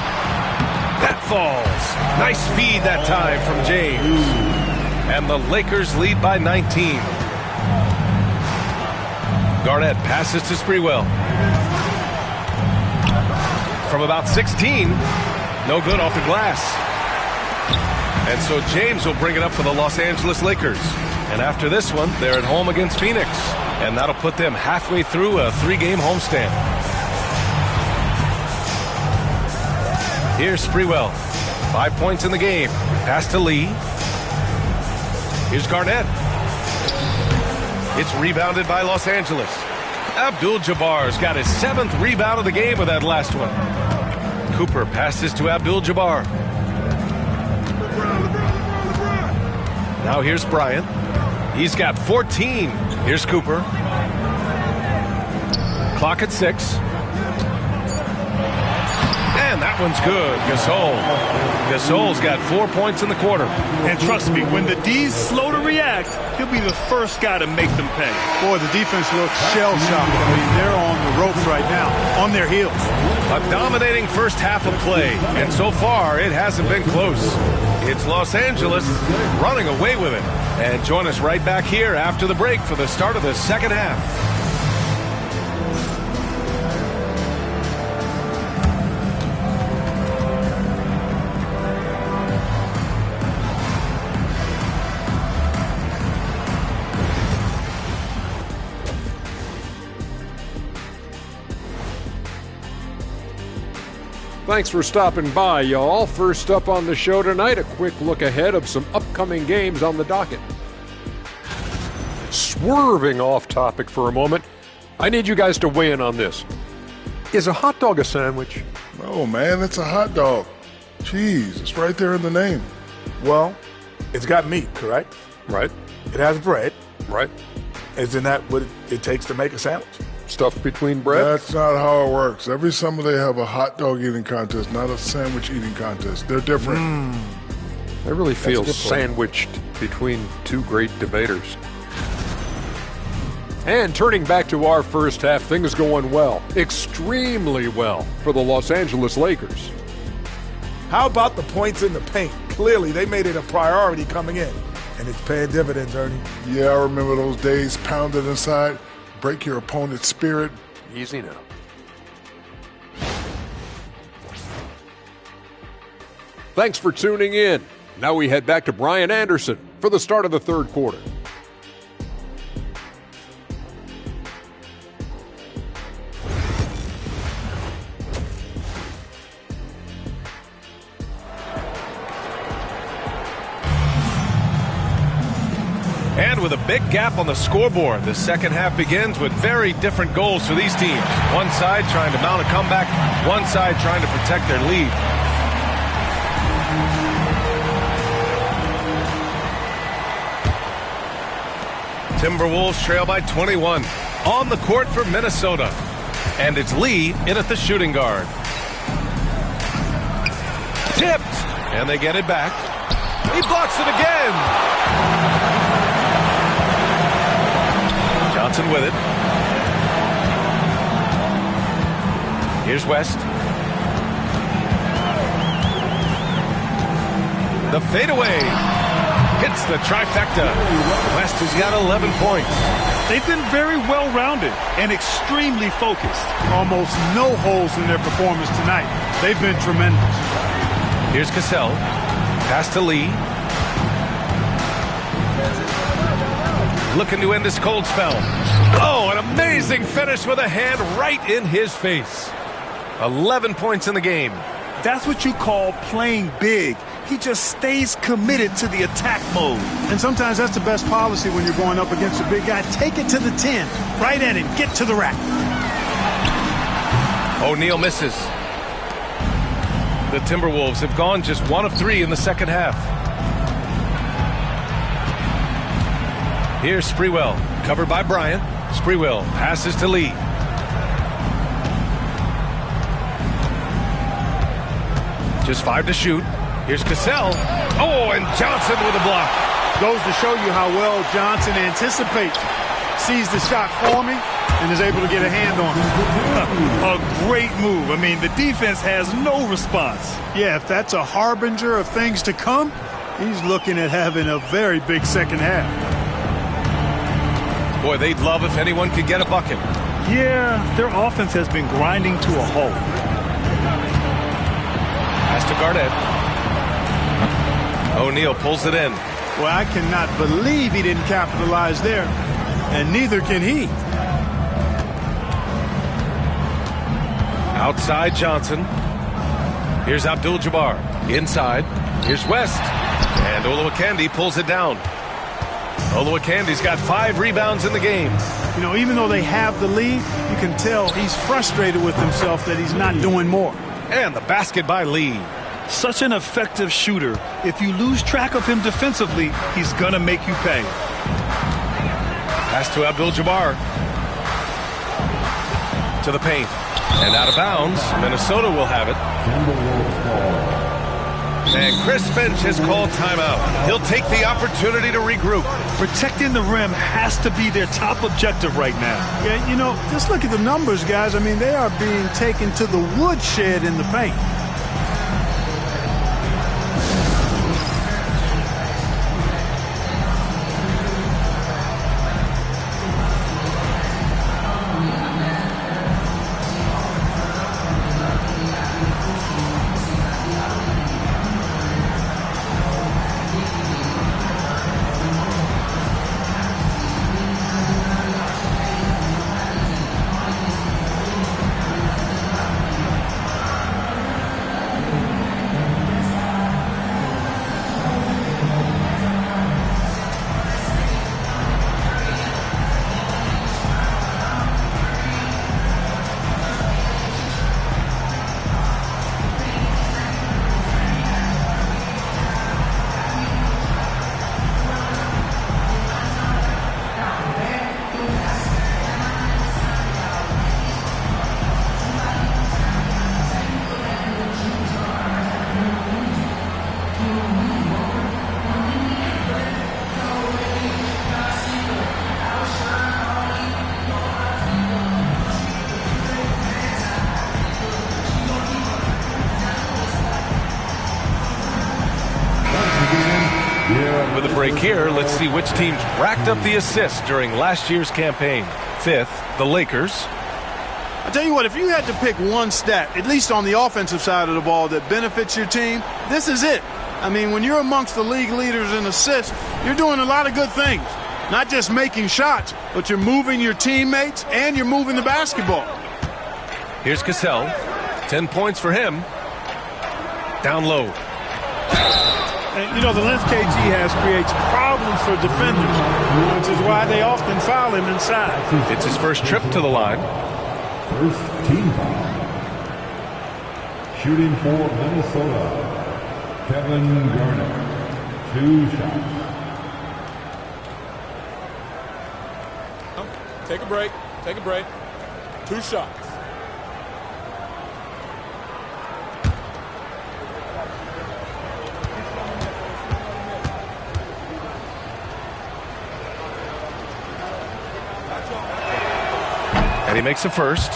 A: That falls. Nice feed that time from James. And the Lakers lead by 19. Garnett passes to Sprewell. From about 16, no good off the glass. And so James will bring it up for the Los Angeles Lakers. And after this one, they're at home against Phoenix. And that'll put them halfway through a 3-game homestand. Here's Sprewell. 5 points in the game. Pass to Lee. Here's Garnett. It's rebounded by Los Angeles. Abdul-Jabbar's got his 7th rebound of the game with that last one. Cooper passes to Abdul-Jabbar. Now here's Bryant. He's got 14. Here's Cooper. Clock at 6. And that one's good. Gasol's got 4 points in the quarter.
B: And trust me, when the D's slow to react, he'll be the first guy to make them pay.
C: Boy, the defense looks shell-shocked. I mean, they're on the ropes right now, on their heels.
A: A dominating first half of play, and so far it hasn't been close. It's Los Angeles running away with it. And join us right back here after the break for the start of the second half.
I: Thanks for stopping by, y'all. First up on the show tonight, a quick look ahead of some upcoming games on the docket. Swerving off topic for a moment, I need you guys to weigh in on this. Is a hot dog a sandwich?
J: Oh, man, it's a hot dog. Cheese, it's right there in the name.
K: Well, it's got meat, correct?
I: Right.
K: It has bread.
I: Right.
K: Isn't that what it takes to make a sandwich?
I: Stuff between bread?
J: That's not how it works. Every summer they have a hot dog eating contest, not a sandwich eating contest. They're different.
I: I really feel sandwiched between two great debaters. And turning back to our first half, things going well, extremely well for the Los Angeles Lakers.
K: How about the points in the paint? Clearly, they made it a priority coming in, and it's paying dividends, Ernie.
J: Yeah, I remember those days pounded inside. Break your opponent's spirit.
I: Easy now. Thanks for tuning in. Now we head back to Brian Anderson for the start of the third quarter.
A: And with a big gap on the scoreboard, the second half begins with very different goals for these teams. One side trying to mount a comeback, one side trying to protect their lead. Timberwolves trail by 21. On the court for Minnesota. And it's Lee in at the shooting guard. Tipped! And they get it back. He blocks it again! Johnson with it. Here's West. The fadeaway hits the trifecta. West has got 11 points.
B: They've been very well-rounded and extremely focused.
C: Almost no holes in their performance tonight. They've been tremendous.
A: Here's Cassell. Pass to Lee. Looking to end this cold spell. Oh, an amazing finish with a hand right in his face. 11 points in the game.
B: That's what you call playing big. He just stays committed to the attack mode.
C: And sometimes that's the best policy when you're going up against a big guy. Take it to the 10. Right at it. Get to the rack.
A: O'Neal misses. The Timberwolves have gone just 1 of 3 in the second half. Here's Sprewell, covered by Bryant. Sprewell passes to Lee. Just 5 to shoot. Here's Cassell. Oh, and Johnson with a block.
C: Goes to show you how well Johnson anticipates. Sees the shot forming and is able to get a hand on it.
B: A great move. I mean, the defense has no response.
C: Yeah, if that's a harbinger of things to come, He's looking at having a very big second half.
A: Boy, they'd love if anyone could get a bucket.
B: Yeah, their offense has been grinding to a halt.
A: Pass to Garnett. O'Neal pulls it in.
C: Well, I cannot believe he didn't capitalize there, and neither can he.
A: Outside Johnson. Here's Abdul-Jabbar. Inside. Here's West. And Olowokandi pulls it down. Olowokandi's got 5 rebounds in the game.
C: You know, even though they have the lead, you can tell he's frustrated with himself that he's not doing more.
A: And the basket by Lee.
B: Such an effective shooter. If you lose track of him defensively, he's going to make you pay.
A: Pass to Abdul-Jabbar. To the paint. And out of bounds. Minnesota will have it. And Chris Finch has called timeout. He'll take the opportunity to regroup.
B: Protecting the rim has to be their top objective right now.
C: Yeah, you know, just look at the numbers, guys. I mean, they are being taken to the woodshed in the paint.
A: With a break here, let's see which teams racked up the assists during last year's campaign. 5th, the Lakers.
C: I tell you what, if you had to pick one stat, at least on the offensive side of the ball, that benefits your team, this is it. I mean, when you're amongst the league leaders in assists, you're doing a lot of good things. Not just making shots, but you're moving your teammates and you're moving the basketball.
A: Here's Cassell. 10 points for him. Down low.
C: And, you know, the length KG has creates problems for defenders, which is why they often foul him inside.
A: It's his first trip to the line.
F: First team foul. Shooting for Minnesota, Kevin Garnett. 2 shots.
G: Take a break. Take a break. 2 shots.
A: And he makes the first.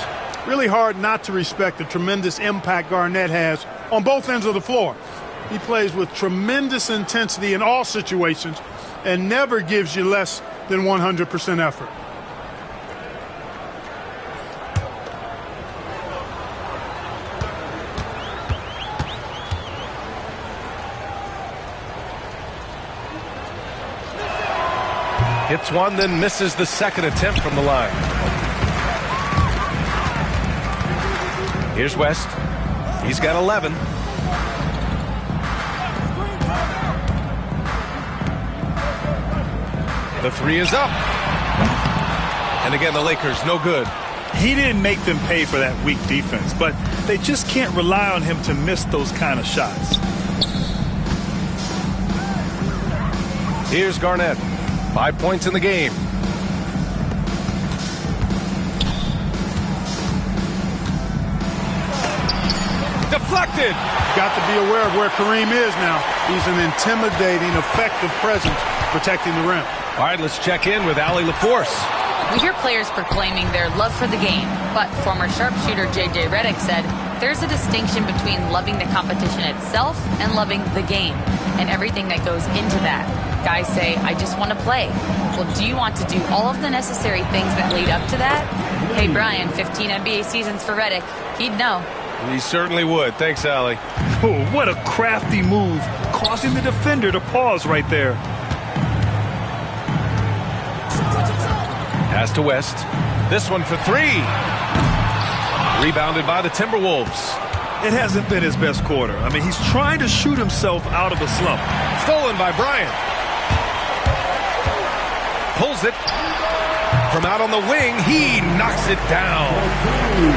C: Really hard not to respect the tremendous impact Garnett has on both ends of the floor. He plays with tremendous intensity in all situations and never gives you less than 100% effort.
A: Hits one, then misses the second attempt from the line. Here's West. He's got 11. The 3 is up. And again, the Lakers, no good.
B: He didn't make them pay for that weak defense, but they just can't rely on him to miss those kind of shots.
A: Here's Garnett. 5 points in the game. Deflected.
C: Got to be aware of where Kareem is now. He's an intimidating, effective presence protecting the rim.
A: All right, let's check in with Allie LaForce.
H: We hear players proclaiming their love for the game, but former sharpshooter J.J. Redick said there's a distinction between loving the competition itself and loving the game. and everything that goes into that. Guys say, I just want to play. Well, do you want to do all of the necessary things that lead up to that? Hey, Brian, 15 NBA seasons for Redick. He'd know.
A: He certainly would. Thanks, Allie.
B: Oh, what a crafty move, causing the defender to pause right there.
A: Pass to West. This one for three. Rebounded by the Timberwolves.
B: It hasn't been his best quarter. I mean, he's trying to shoot himself out of a slump.
A: Stolen by Bryant. Pulls it. From out on the wing, he knocks it down.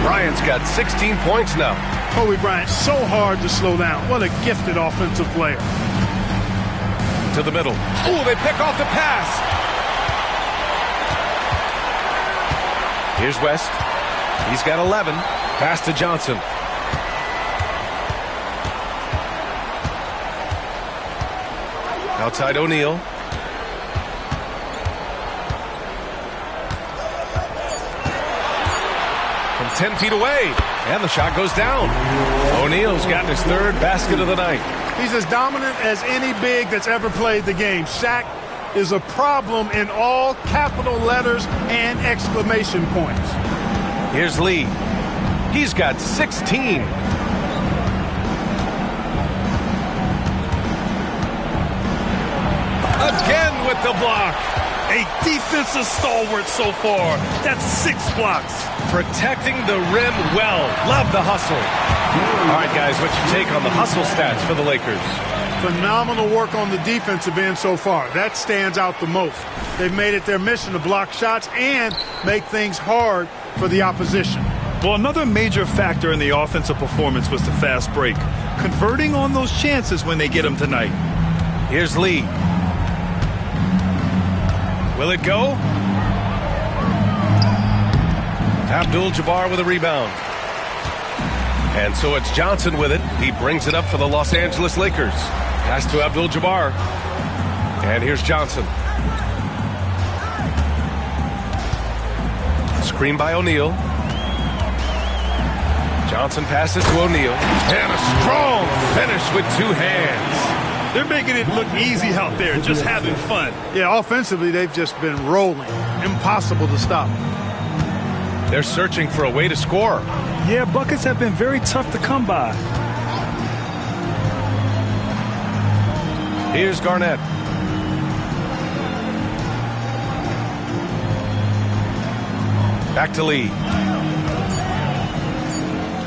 A: Bryant's got 16 points now.
C: Kobe Bryant, so hard to slow down. What a gifted offensive player.
A: To the middle. Oh, they pick off the pass. Here's West. He's got 11. Pass to Johnson. Outside O'Neal. From 10 feet away. And the shot goes down. O'Neal's gotten his third basket of the night.
C: He's as dominant as any big that's ever played the game. Shaq is a problem in all capital letters and exclamation points.
A: Here's Lee. He's got 16. Again with the block.
B: A defensive stalwart so far. That's 6 blocks.
A: Protecting the rim well. Love the hustle. All right, guys, what's your take on the hustle stats for the Lakers?
C: Phenomenal work on the defensive end so far. That stands out the most. They've made it their mission to block shots and make things hard for the opposition.
B: Well, another major factor in the offensive performance was the fast break. Converting on those chances when they get them tonight.
A: Here's Lee. Will it go? Abdul-Jabbar with a rebound. And so it's Johnson with it. He brings it up for the Los Angeles Lakers. Pass to Abdul-Jabbar. And here's Johnson. Screen by O'Neal. Johnson passes to O'Neal. And a strong finish with 2 hands.
B: They're making it look easy out there, just having fun.
C: Yeah, offensively, they've just been rolling. Impossible to stop.
A: They're searching for a way to score.
B: Yeah, buckets have been very tough to come by.
A: Here's Garnett. Back to Lee.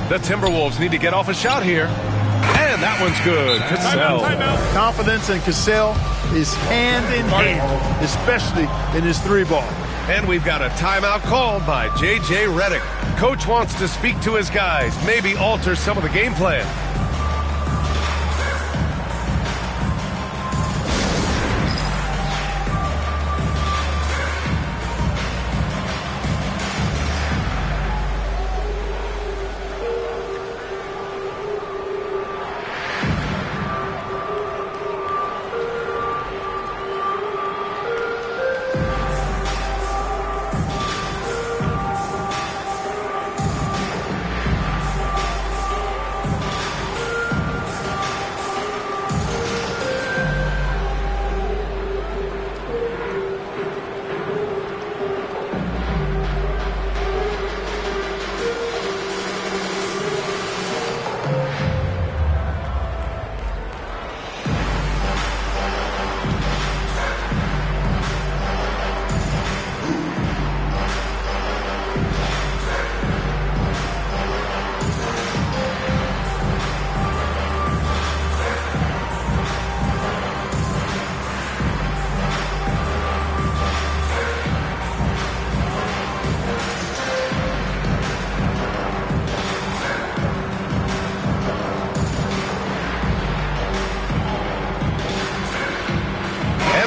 A: The Timberwolves need to get off a shot here. And that one's good. Cassell.
C: Confidence in Cassell is hand in hand, especially in his 3-ball.
A: And we've got a timeout called by J.J. Redick. Coach wants to speak to his guys, maybe alter some of the game plan.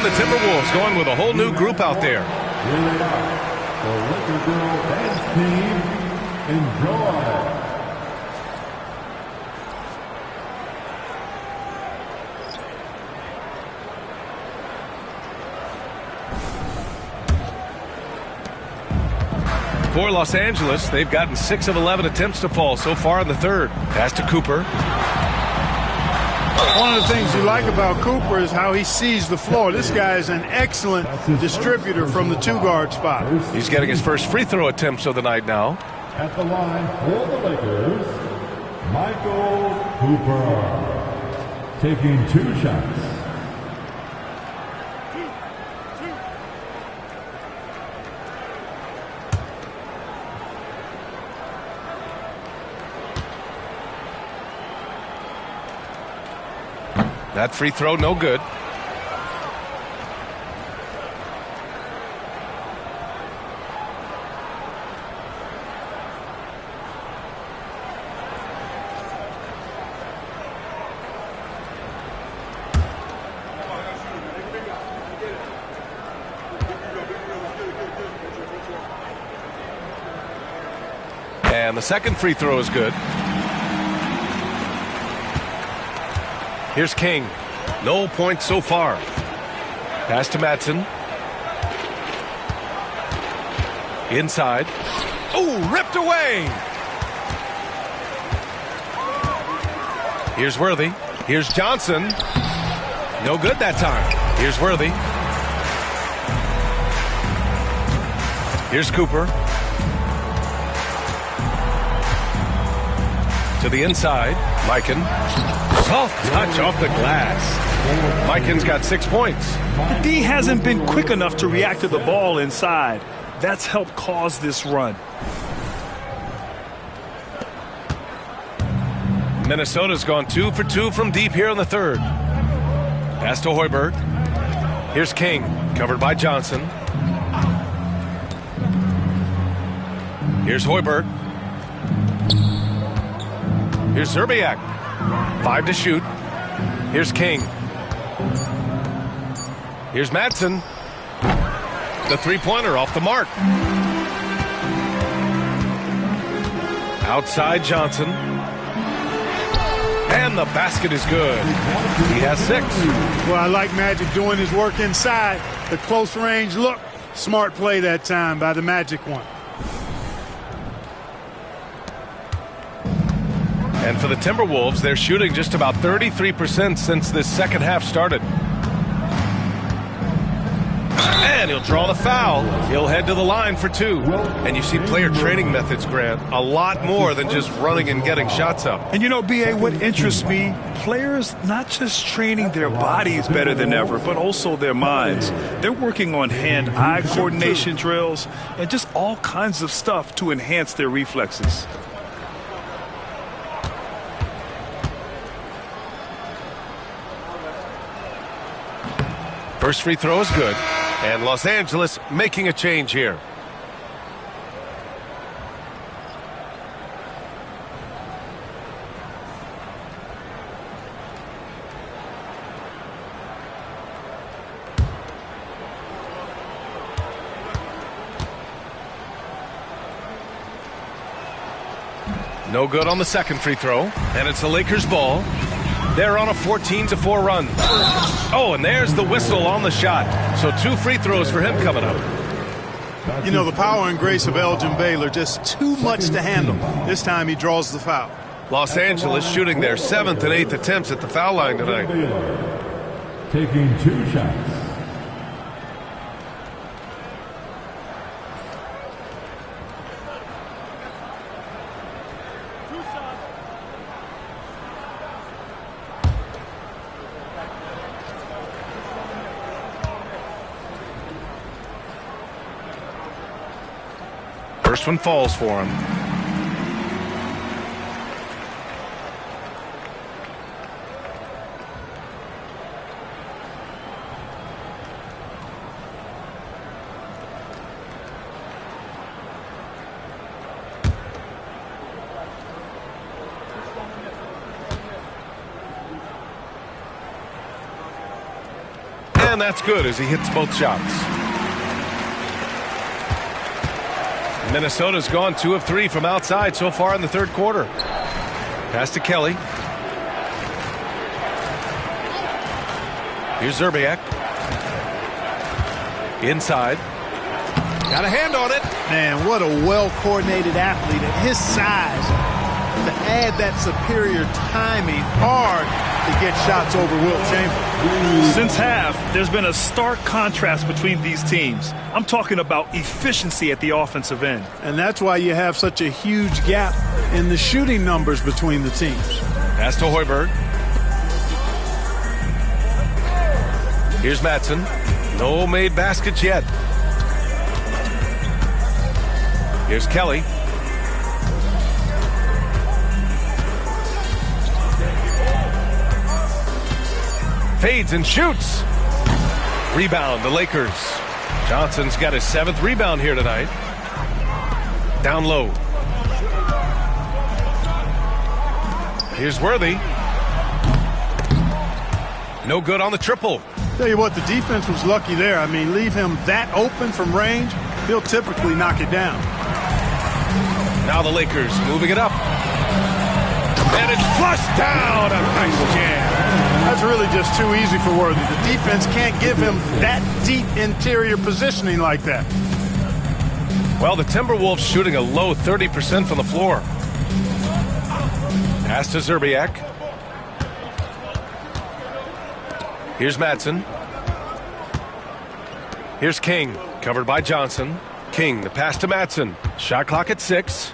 A: The Timberwolves going with a whole new group out there.
F: Here they are, the Laker Girl Dance Team. Enjoy.
A: For Los Angeles, they've gotten 6 of 11 attempts to fall so far in the third. Pass to Cooper.
C: One of the things you like about Cooper is how he sees the floor. This guy is an excellent distributor from the two-guard spot.
A: He's getting his first free throw attempts of the night now.
F: At the line for the Lakers, Michael Cooper, taking 2 shots.
A: That free throw, no good. And the second free throw is good. Here's King. No points so far. Pass to Madsen. Inside. Oh, ripped away. Here's Worthy. Here's Johnson. No good that time. Here's Worthy. Here's Cooper. To the inside. Mikan. Soft touch off the glass. Mikan's got 6 points.
B: The D hasn't been quick enough to react to the ball inside. That's helped cause this run.
A: Minnesota's gone 2 for 2 from deep here in the third. Pass to Hoiberg. Here's King, covered by Johnson. Here's Hoiberg. Here's Zerbiak. 5 to shoot. Here's King. Here's Madsen. The three-pointer off the mark. Outside Johnson. And the basket is good. He has 6.
C: Well, I like Magic doing his work inside. The close range look. Smart play that time by the Magic one.
A: And for the Timberwolves, they're shooting just about 33% since this second half started. And he'll draw the foul. He'll head to the line for 2. And you see player training methods, Grant, a lot more than just running and getting shots up.
B: And you know, B.A., what interests me, players not just training their bodies better than ever, but also their minds. They're working on hand-eye coordination drills and just all kinds of stuff to enhance their reflexes.
A: First free throw is good. And Los Angeles making a change here. No good on the second free throw. And it's the Lakers' ball. They're on a 14-4 run. Oh, and there's the whistle on the shot. So 2 free throws for him coming up.
C: You know, the power and grace of Elgin Baylor, just too much to handle. This time he draws the foul.
A: Los Angeles shooting their 7th and 8th attempts at the foul line tonight.
F: Taking 2 shots.
A: First one falls for him. And that's good as he hits both shots. Minnesota's gone 2 of 3 from outside so far in the third quarter. Pass to Kelly. Here's Zerbiak. Inside. Got a hand on it.
C: Man, what a well-coordinated athlete at his size. To add that superior timing, hard, to get shots over Wilt Chamberlain.
B: Since half, there's been a stark contrast between these teams. I'm talking about efficiency at the offensive end.
C: And that's why you have such a huge gap in the shooting numbers between the teams.
A: Pass to Hoiberg. Here's Madsen. No made baskets yet. Here's Kelly. Fades and shoots. Rebound, the Lakers. Johnson's got his 7th rebound here tonight. Down low. Here's Worthy. No good on the triple.
C: Tell you what, the defense was lucky there. I mean, leave him that open from range, he'll typically knock it down.
A: Now the Lakers moving it up. And it's flushed down. A nice jam.
C: That's really just too easy for Worthy. The defense can't give him that deep interior positioning like that.
A: Well, the Timberwolves shooting a low 30% from the floor. Pass to Zerbiak. Here's Madsen. Here's King, covered by Johnson. King, the pass to Madsen. Shot clock at 6.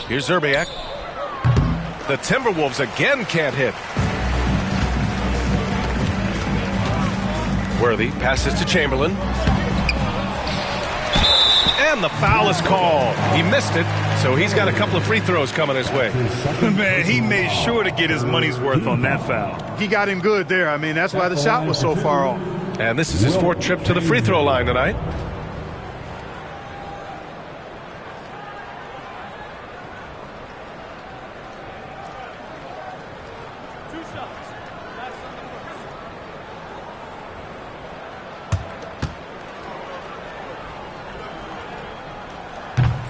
A: Here's Zerbiak. The Timberwolves again can't hit. Worthy passes to Chamberlain. And the foul is called. He missed it, so he's got a couple of free throws coming his way.
B: Man, he made sure to get his money's worth on that foul.
C: He got him good there. I mean, that's why the shot was so far off.
A: And this is his 4th trip to the free throw line tonight.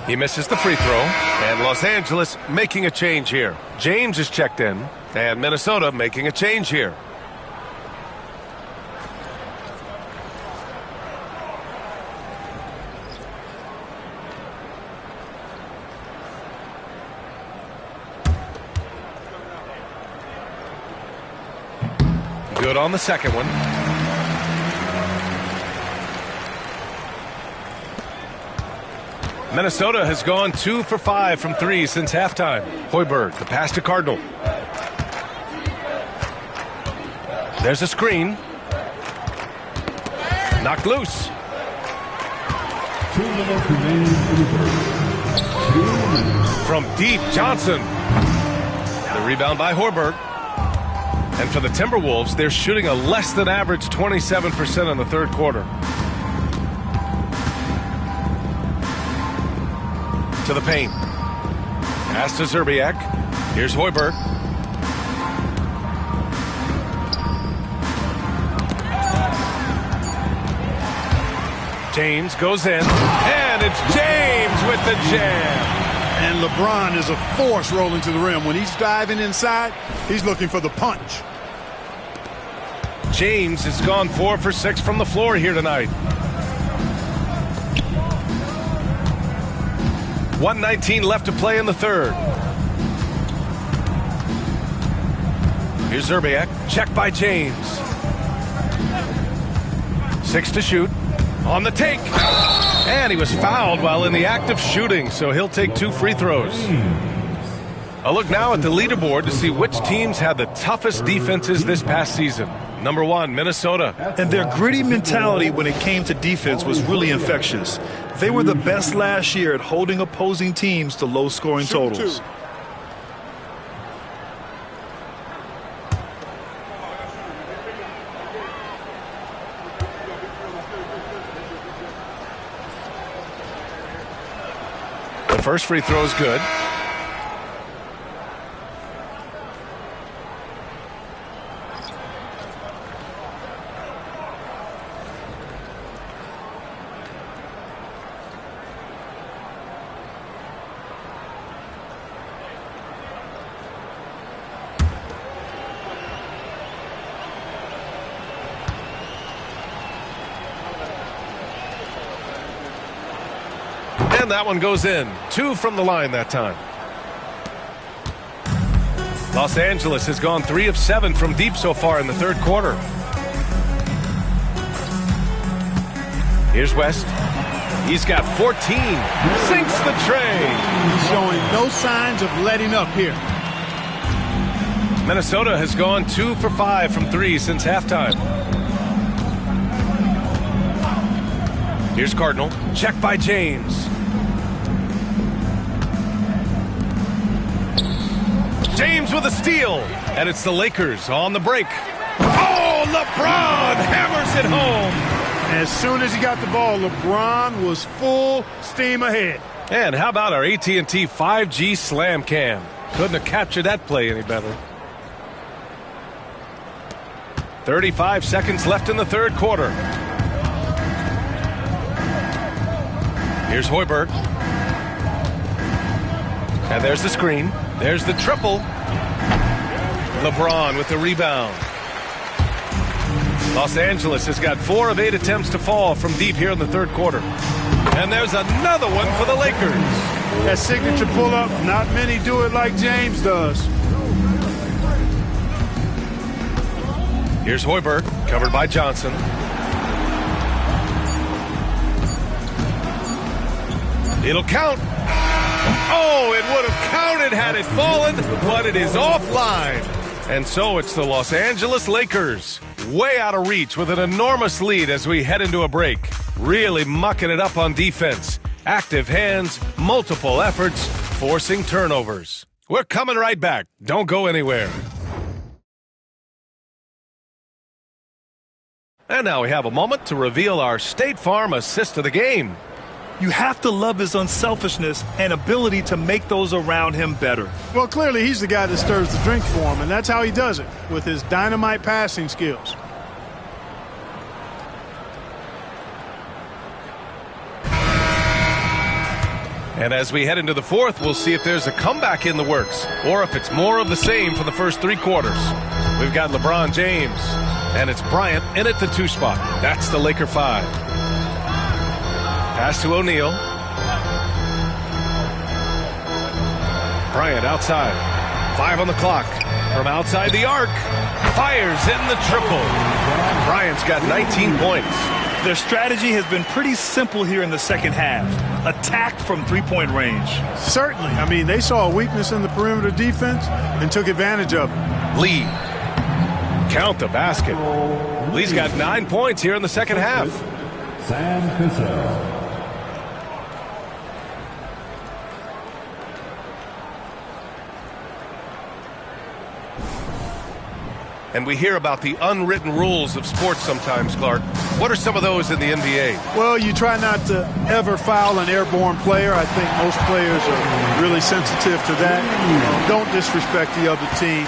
A: He misses the free throw, and Los Angeles making a change here. James is checked in, and Minnesota making a change here. Good on the second one. Minnesota has gone 2 for 5 from 3 since halftime. Hoiberg, the pass to Cardinal. There's a screen. Knocked loose.
F: 2 minutes remaining in the third. 2 minutes.
A: From deep, Johnson. The rebound by Hoiberg. And for the Timberwolves, they're shooting a less than average 27% in the third quarter. To the paint. Pass to Zerbiak. Here's Hoiberg. James goes in. And it's James with the jam.
C: And LeBron is a force rolling to the rim. When he's diving inside, he's looking for the punch.
A: James has gone 4 for 6 from the floor here tonight. 1:19 left to play in the third. Here's Zerbiak. Checked by James. 6 to shoot. On the take. And he was fouled while in the act of shooting, so he'll take 2 free throws. A look now at the leaderboard to see which teams had the toughest defenses this past season. Number 1, Minnesota.
B: And their gritty mentality when it came to defense was really infectious. They were the best last year at holding opposing teams to low-scoring totals.
A: The first free throw is good. And that one goes in. 2 from the line that time. Los Angeles has gone 3 of 7 from deep so far in the third quarter. Here's West. He's got 14. Sinks the tray.
C: He's showing no signs of letting up here.
A: Minnesota has gone 2 for 5 from 3 since halftime. Here's Cardinal. Check by James. James with a steal. And it's the Lakers on the break. Oh, LeBron hammers it home.
C: As soon as he got the ball, LeBron was full steam ahead.
A: And how about our AT&T 5G Slam Cam? Couldn't have captured that play any better. 35 seconds left in the third quarter. Here's Hoiberg. And there's the screen. There's the triple. LeBron with the rebound. Los Angeles has got 4 of 8 attempts to fall from deep here in the third quarter. And there's another one for the Lakers.
C: That signature pull-up, not many do it like James does.
A: Here's Hoiberg, covered by Johnson. It'll count. Oh, it would have counted had it fallen, but it is offline. And so it's the Los Angeles Lakers, way out of reach with an enormous lead as we head into a break. Really mucking it up on defense. Active hands, multiple efforts, forcing turnovers. We're coming right back. Don't go anywhere. And now we have a moment to reveal our State Farm assist of the game.
B: You have to love his unselfishness and ability to make those around him better.
C: Well, clearly he's the guy that stirs the drink for him, and that's how he does it, with his dynamite passing skills.
A: And as we head into the fourth, we'll see if there's a comeback in the works, or if it's more of the same for the first 3 quarters. We've got LeBron James, and it's Bryant in at the 2 spot. That's the Laker 5. Pass to O'Neal. Bryant outside. 5 on the clock. From outside the arc. Fires in the triple. Bryant's got 19 points.
B: Their strategy has been pretty simple here in the second half. Attack from 3-point range.
C: Certainly. I mean, they saw a weakness in the perimeter defense and took advantage of it.
A: Lee. Count the basket. Lee's got 9 points here in the second half.
F: Sam Cassell.
A: And we hear about the unwritten rules of sports sometimes, Clark. What are some of those in the NBA?
C: Well, you try not to ever foul an airborne player. I think most players are really sensitive to that. Don't disrespect the other team.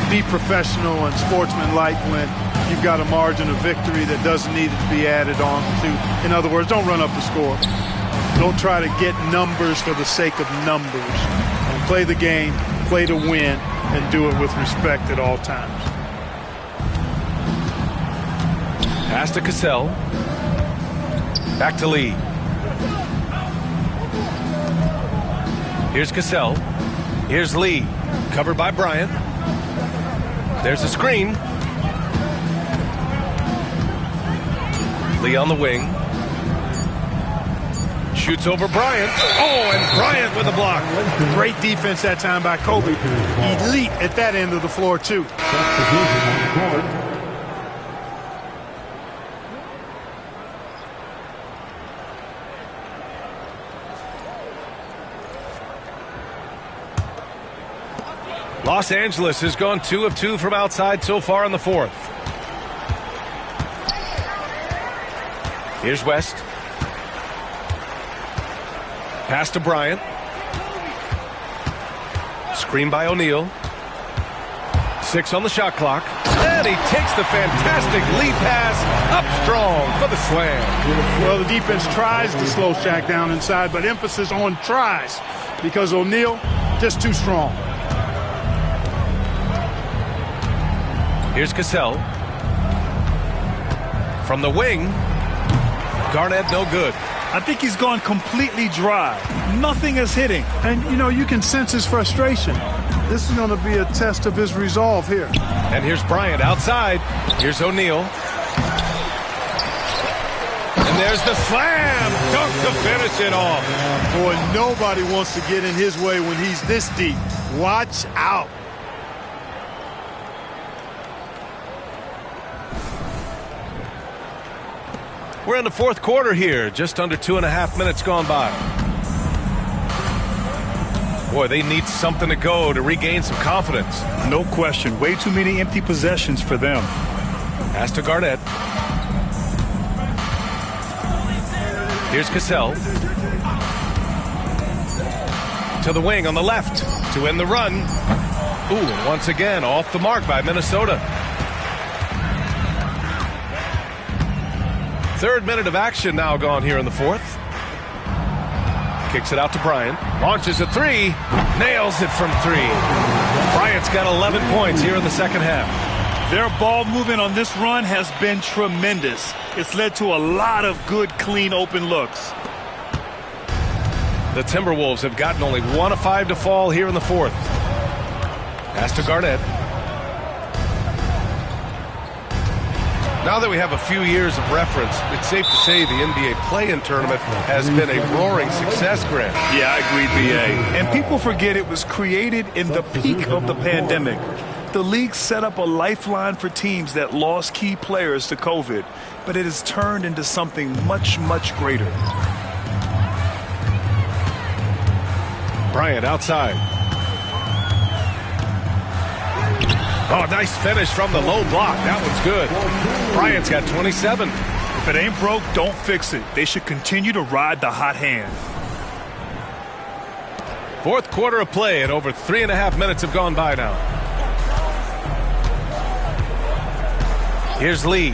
C: Be professional and sportsmanlike when you've got a margin of victory that doesn't need to be added on to. In other words, don't run up the score. Don't try to get numbers for the sake of numbers. Play the game, play to win, and do it with respect at all times.
A: Pass to Cassell. Back to Lee. Here's Cassell. Here's Lee. Covered by Bryant. There's a screen. Lee on the wing. Shoots over Bryant. Oh, and Bryant with a block.
C: Great defense that time by Kobe. Elite at that end of the floor, too.
A: Los Angeles has gone 2 of 2 from outside so far in the fourth. Here's West. Pass to Bryant. Screen by O'Neal. 6 on the shot clock. And he takes the fantastic lead pass up strong for the slam.
C: Well, the defense tries to slow Shaq down inside, but emphasis on tries because O'Neal just too strong.
A: Here's Cassell. From the wing. Garnett no good.
B: I think he's gone completely dry. Nothing is hitting.
C: And, you know, you can sense his frustration. This is going to be a test of his resolve here.
A: And here's Bryant outside. Here's O'Neal. And there's the slam dunk to finish it off.
C: Boy, nobody wants to get in his way when he's this deep. Watch out.
A: We're in the fourth quarter here. Just under 2.5 minutes gone by. Boy, they need something to go to regain some confidence.
B: No question. Way too many empty possessions for them.
A: Pass to Garnett. Here's Cassell. To the wing on the left to end the run. Ooh, and once again off the mark by Minnesota. Third minute of action now gone here in the fourth. Kicks it out to Bryant. Launches a three. Nails it from three. Bryant's got 11 points here in the second half.
B: Their ball movement on this run has been tremendous. It's led to a lot of good, clean, open looks.
A: The Timberwolves have gotten only 1 of 5 to fall here in the fourth. Pass to Garnett. Now that we have a few years of reference, it's safe to say the NBA play-in tournament has been a roaring success, Grant.
B: Yeah, I agree, B.A. And people forget it was created in the peak of the pandemic. The league set up a lifeline for teams that lost key players to COVID, but it has turned into something much, much greater.
A: Bryant outside. Oh, nice finish from the low block. That one's good. Bryant's got 27.
B: If it ain't broke, don't fix it. They should continue to ride the hot hand.
A: Fourth quarter of play, and over 3.5 minutes have gone by now. Here's Lee.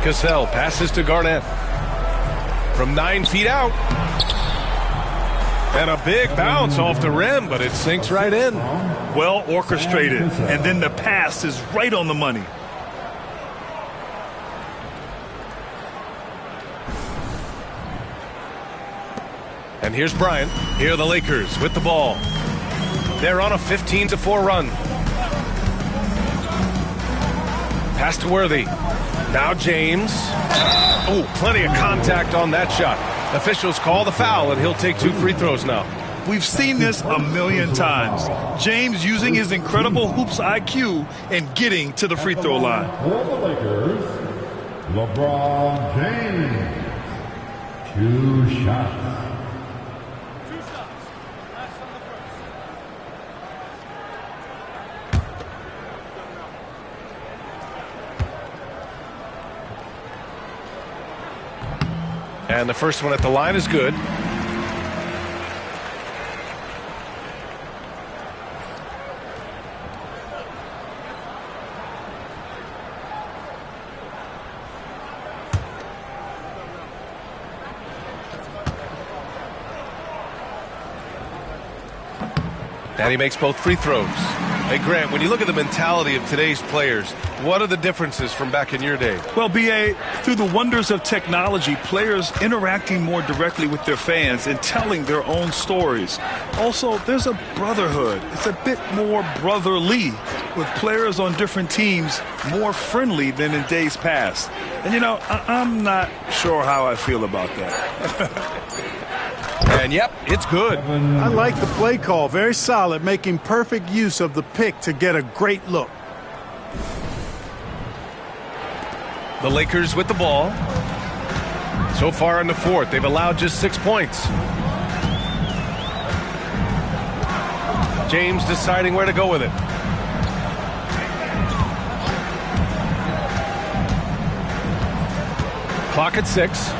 A: Cassell passes to Garnett. From 9 feet out. And a big bounce off the rim, but it sinks right in.
B: Well orchestrated, and then the pass is right on the money.
A: And here's Bryant. Here are the Lakers with the ball. They're on a 15-4 run. Pass to Worthy. Now James. Oh, plenty of contact on that shot. Officials call the foul, and he'll take 2 free throws now.
B: We've seen this a million times. James using his incredible hoops IQ and getting to the free throw line.
F: For the Lakers, LeBron James. 2 shots.
A: And the first one at the line is good. And he makes both free throws. Hey, Grant, when you look at the mentality of today's players, what are the differences from back in your day?
B: Well, B.A., through the wonders of technology, players interacting more directly with their fans and telling their own stories. Also, there's a brotherhood. It's a bit more brotherly, with players on different teams more friendly than in days past. And, you know, I'm not sure how I feel about that.
A: And, yep, it's good.
C: I like the play call. Very solid, making perfect use of the pick to get a great look.
A: The Lakers with the ball. So far in the fourth, they've allowed just 6 points. James deciding where to go with it. Clock at 6.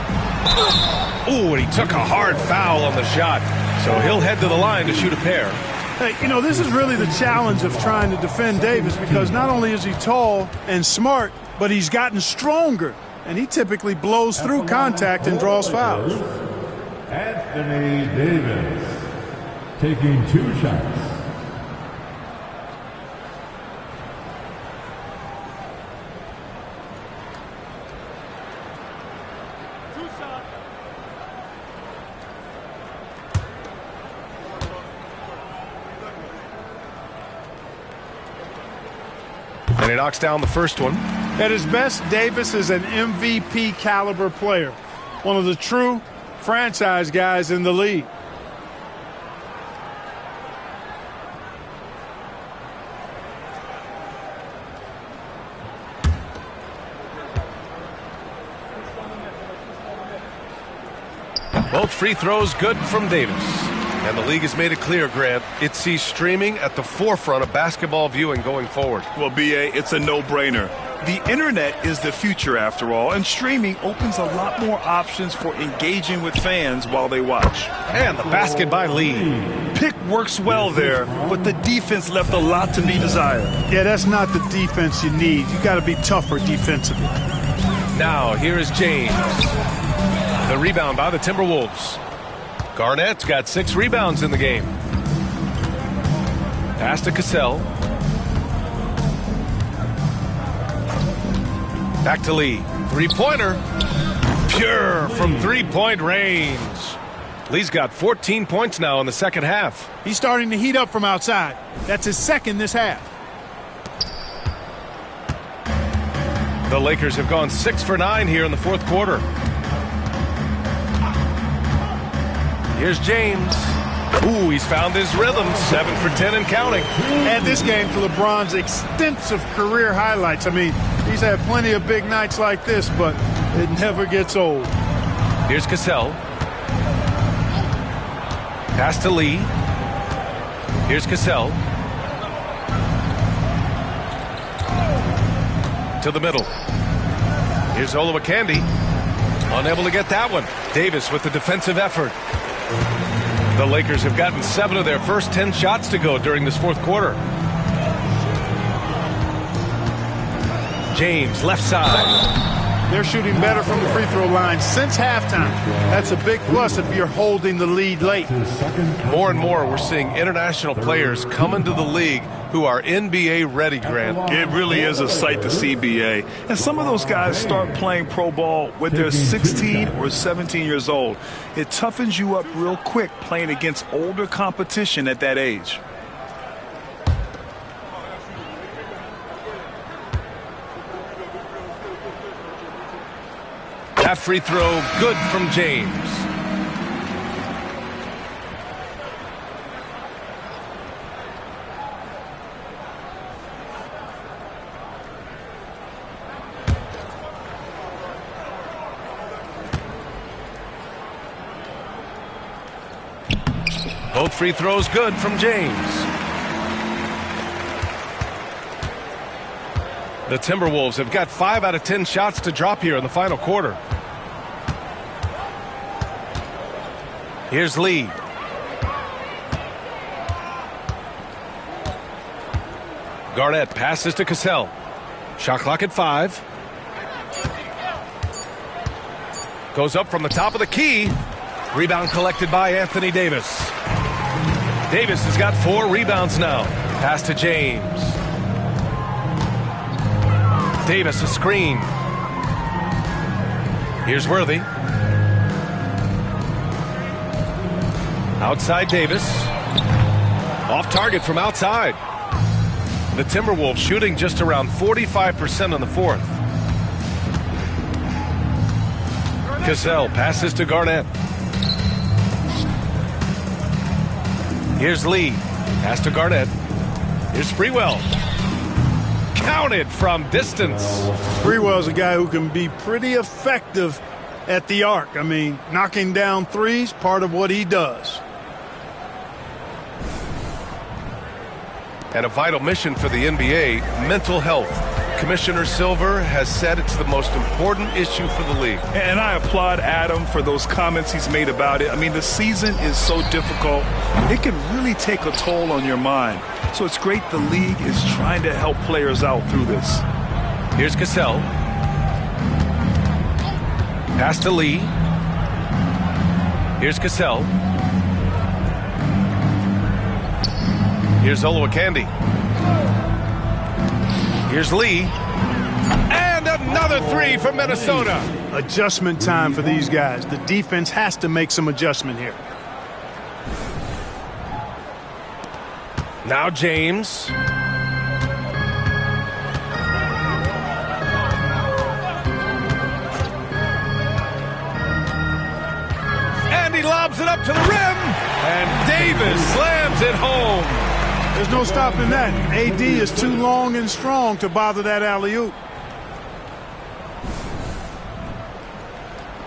A: Ooh, and he took a hard foul on the shot. So he'll head to the line to shoot a pair.
C: Hey, you know, this is really the challenge of trying to defend Davis, because not only is he tall and smart, but he's gotten stronger. And he typically blows through contact and draws fouls.
F: Anthony Davis taking 2 shots.
A: And he knocks down the first one.
C: At his best, Davis is an MVP caliber player. One of the true franchise guys in the league.
A: Both free throws good from Davis. And the league has made it clear, Grant, it sees streaming at the forefront of basketball viewing going forward.
E: Well, B.A., it's a no-brainer. The internet is the future, after all, and streaming opens a lot more options for engaging with fans while they watch.
A: And the basket by Lee.
E: Pick works well there, but the defense left a lot to be desired.
C: Yeah, that's not the defense you need. You got to be tougher defensively.
A: Now, here is James. The rebound by the Timberwolves. Garnett's got 6 rebounds in the game. Pass to Cassell. Back to Lee. Three-pointer. Pure from three-point range. Lee's got 14 points now in the second half.
C: He's starting to heat up from outside. That's his second this half.
A: The Lakers have gone 6 for 9 here in the fourth quarter. Here's James. Ooh, he's found his rhythm. 7 for 10 and counting.
C: Add this game to LeBron's extensive career highlights. I mean, he's had plenty of big nights like this, but it never gets old.
A: Here's Cassell. Pass to Lee. Here's Cassell. To the middle. Here's Olowokandi. Unable to get that one. Davis with the defensive effort. The Lakers have gotten 7 of their first 10 shots to go during this fourth quarter. James, left side.
C: They're shooting better from the free throw line since halftime. That's a big plus if you're holding the lead late.
A: More and more, we're seeing international players come into the league who are NBA ready, Grant.
E: It really is a sight to see, B.A. And some of those guys start playing pro ball when they're 16 or 17 years old. It toughens you up real quick playing against older competition at that age.
A: That free throw good from James. Both free throws good from James. The Timberwolves have got 5 out of 10 shots to drop here in the final quarter. Here's Lee. Garnett passes to Cassell. Shot clock at 5. Goes up from the top of the key. Rebound collected by Anthony Davis. Davis has got 4 rebounds now. Pass to James. Davis a screen. Here's Worthy. Outside Davis. Off target from outside. The Timberwolves shooting just around 45% in the fourth. Cassell passes to Garnett. Here's Lee. Pass to Garnett. Here's Sprewell. Counted from distance.
C: Sprewell's a guy who can be pretty effective at the arc. I mean, knocking down threes, part of what he does.
A: And a vital mission for the NBA, mental health. Commissioner Silver has said it's the most important issue for the league.
E: And I applaud Adam for those comments he's made about it. I mean, the season is so difficult. It can really take a toll on your mind. So it's great the league is trying to help players out through this.
A: Here's Cassell. Pass to Lee. Here's Cassell. Here's Olowokandi. Here's Lee. And another 3 from Minnesota.
C: Adjustment time for these guys. The defense has to make some adjustment here. Now James.
A: lobs it up to the rim, and Davis slams it home.
C: There's no stopping that. AD is too long and strong to bother that alley-oop.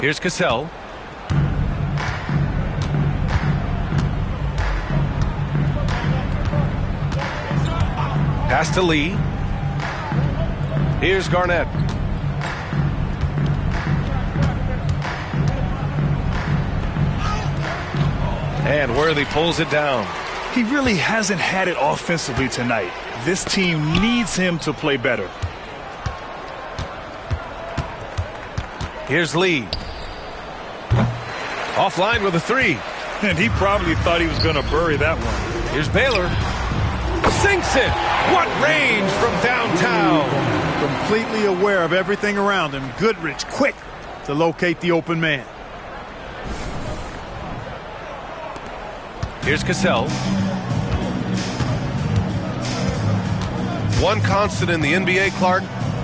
A: Here's Cassell. Pass to Lee. Here's Garnett. And Worthy pulls it down.
E: He really hasn't had it offensively tonight. This team needs him to play better.
A: Here's Lee. Offline with a three.
E: And he probably thought he was going to bury that one.
A: Here's Baylor. Sinks it. What range from downtown.
C: Completely aware of everything around him. Goodrich quick to locate the open man.
A: Here's Cassell. One constant in the NBA, Clark,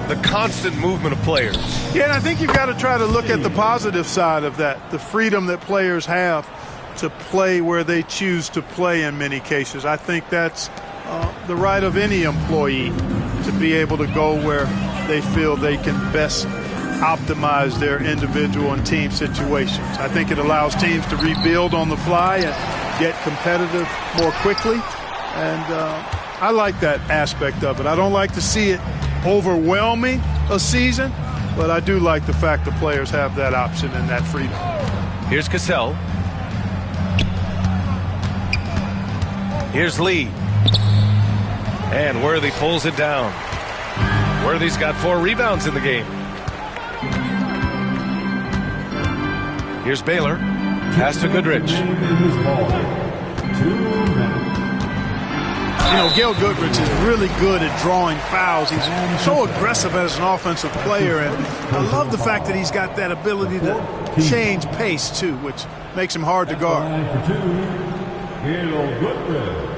A: the constant movement of players.
C: Yeah, and I think you've got to try to look at the positive side of that, the freedom that players have to play where they choose to play in many cases. I think that's the right of any employee to be able to go where they feel they can best optimize their individual and team situations. I think it allows teams to rebuild on the fly and get competitive more quickly, and I like that aspect of it. I don't like to see it overwhelming a season, but I do like the fact that players have that option and that freedom.
A: Here's Cassell. Here's Lee. And Worthy pulls it down. Worthy's got 4 rebounds in the game. Here's Baylor. Pass to Goodrich.
C: You know, Gail Goodrich is really good at drawing fouls. He's so aggressive as an offensive player, and I love the fact that he's got that ability to change pace, too, which makes him hard to guard.
F: Gail Goodrich.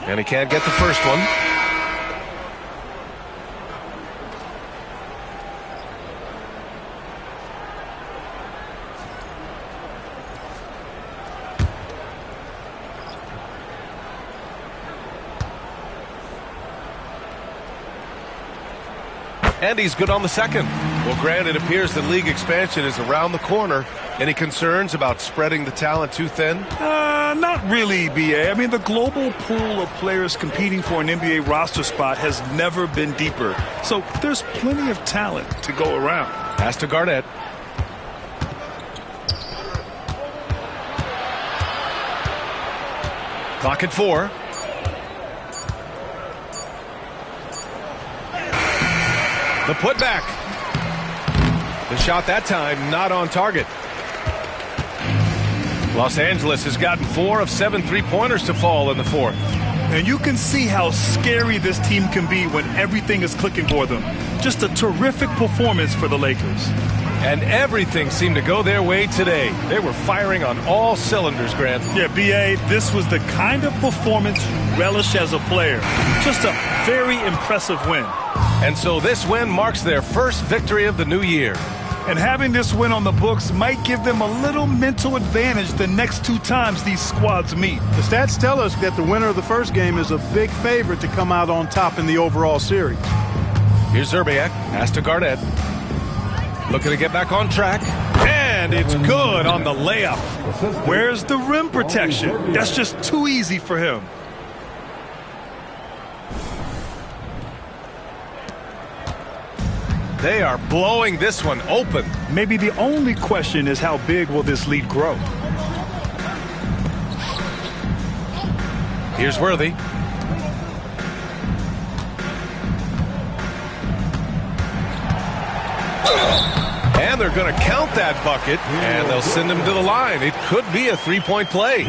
A: And he can't get the first one. And he's good on the second. Well, Grant, it appears that league expansion is around the corner. Any concerns about spreading the talent too thin?
E: Not really, B.A. I mean, the global pool of players competing for an NBA roster spot has never been deeper. So there's plenty of talent to go around.
A: Pass to Garnett. Clock at 4. The putback. The shot that time not on target. Los Angeles has gotten 4 of 7 3-pointers to fall in the fourth.
E: And you can see how scary this team can be when everything is clicking for them. Just a terrific performance for the Lakers.
A: And everything seemed to go their way today. They were firing on all cylinders, Grant.
E: Yeah, B.A., this was the kind of performance you relish as a player. Just a very impressive win.
A: And so this win marks their first victory of the new year.
E: And having this win on the books might give them a little mental advantage the next 2 times these squads meet.
C: The stats tell us that the winner of the first game is a big favorite to come out on top in the overall series.
A: Here's Zerbiak. Pass to Garnett. Looking to get back on track. And it's good on the layup.
E: Where's the rim protection? That's just too easy for him.
A: They are blowing this one open.
E: Maybe the only question is how big will this lead grow?
A: Here's Worthy. And they're going to count that bucket, and they'll send him to the line. It could be a 3-point play.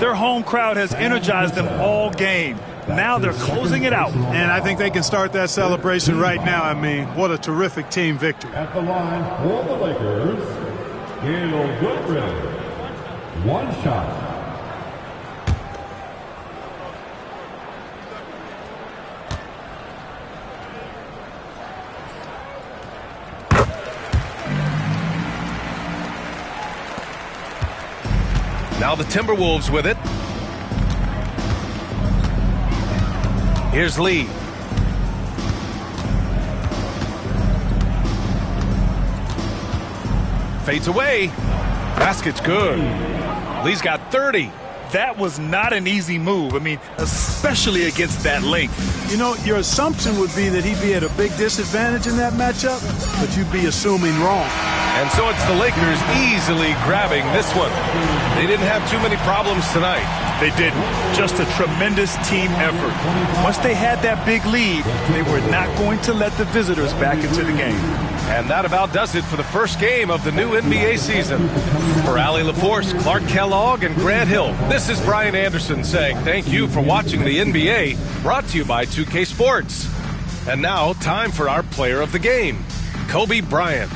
E: Their home crowd has energized them all game.
B: Now they're closing it out.
C: And I think they can start that celebration right now. I mean, what a terrific team victory.
F: At the line for the Lakers, Gail Goodrich. One shot.
A: Now the Timberwolves with it. Here's Lee. Fades away. Basket's good. Lee's got 30.
B: That was not an easy move. I mean, especially against that length.
C: You know, your assumption would be that he'd be at a big disadvantage in that matchup, but you'd be assuming wrong.
A: And so it's the Lakers easily grabbing this one. They didn't have too many problems tonight.
B: They didn't. Just a tremendous team effort. Once they had that big lead, they were not going to let the visitors back into the game.
A: And that about does it for the first game of the new NBA season. For Allie LaForce, Clark Kellogg, and Grant Hill, this is Brian Anderson saying thank you for watching the NBA, brought to you by 2K Sports. And now, time for our player of the game, Kobe Bryant.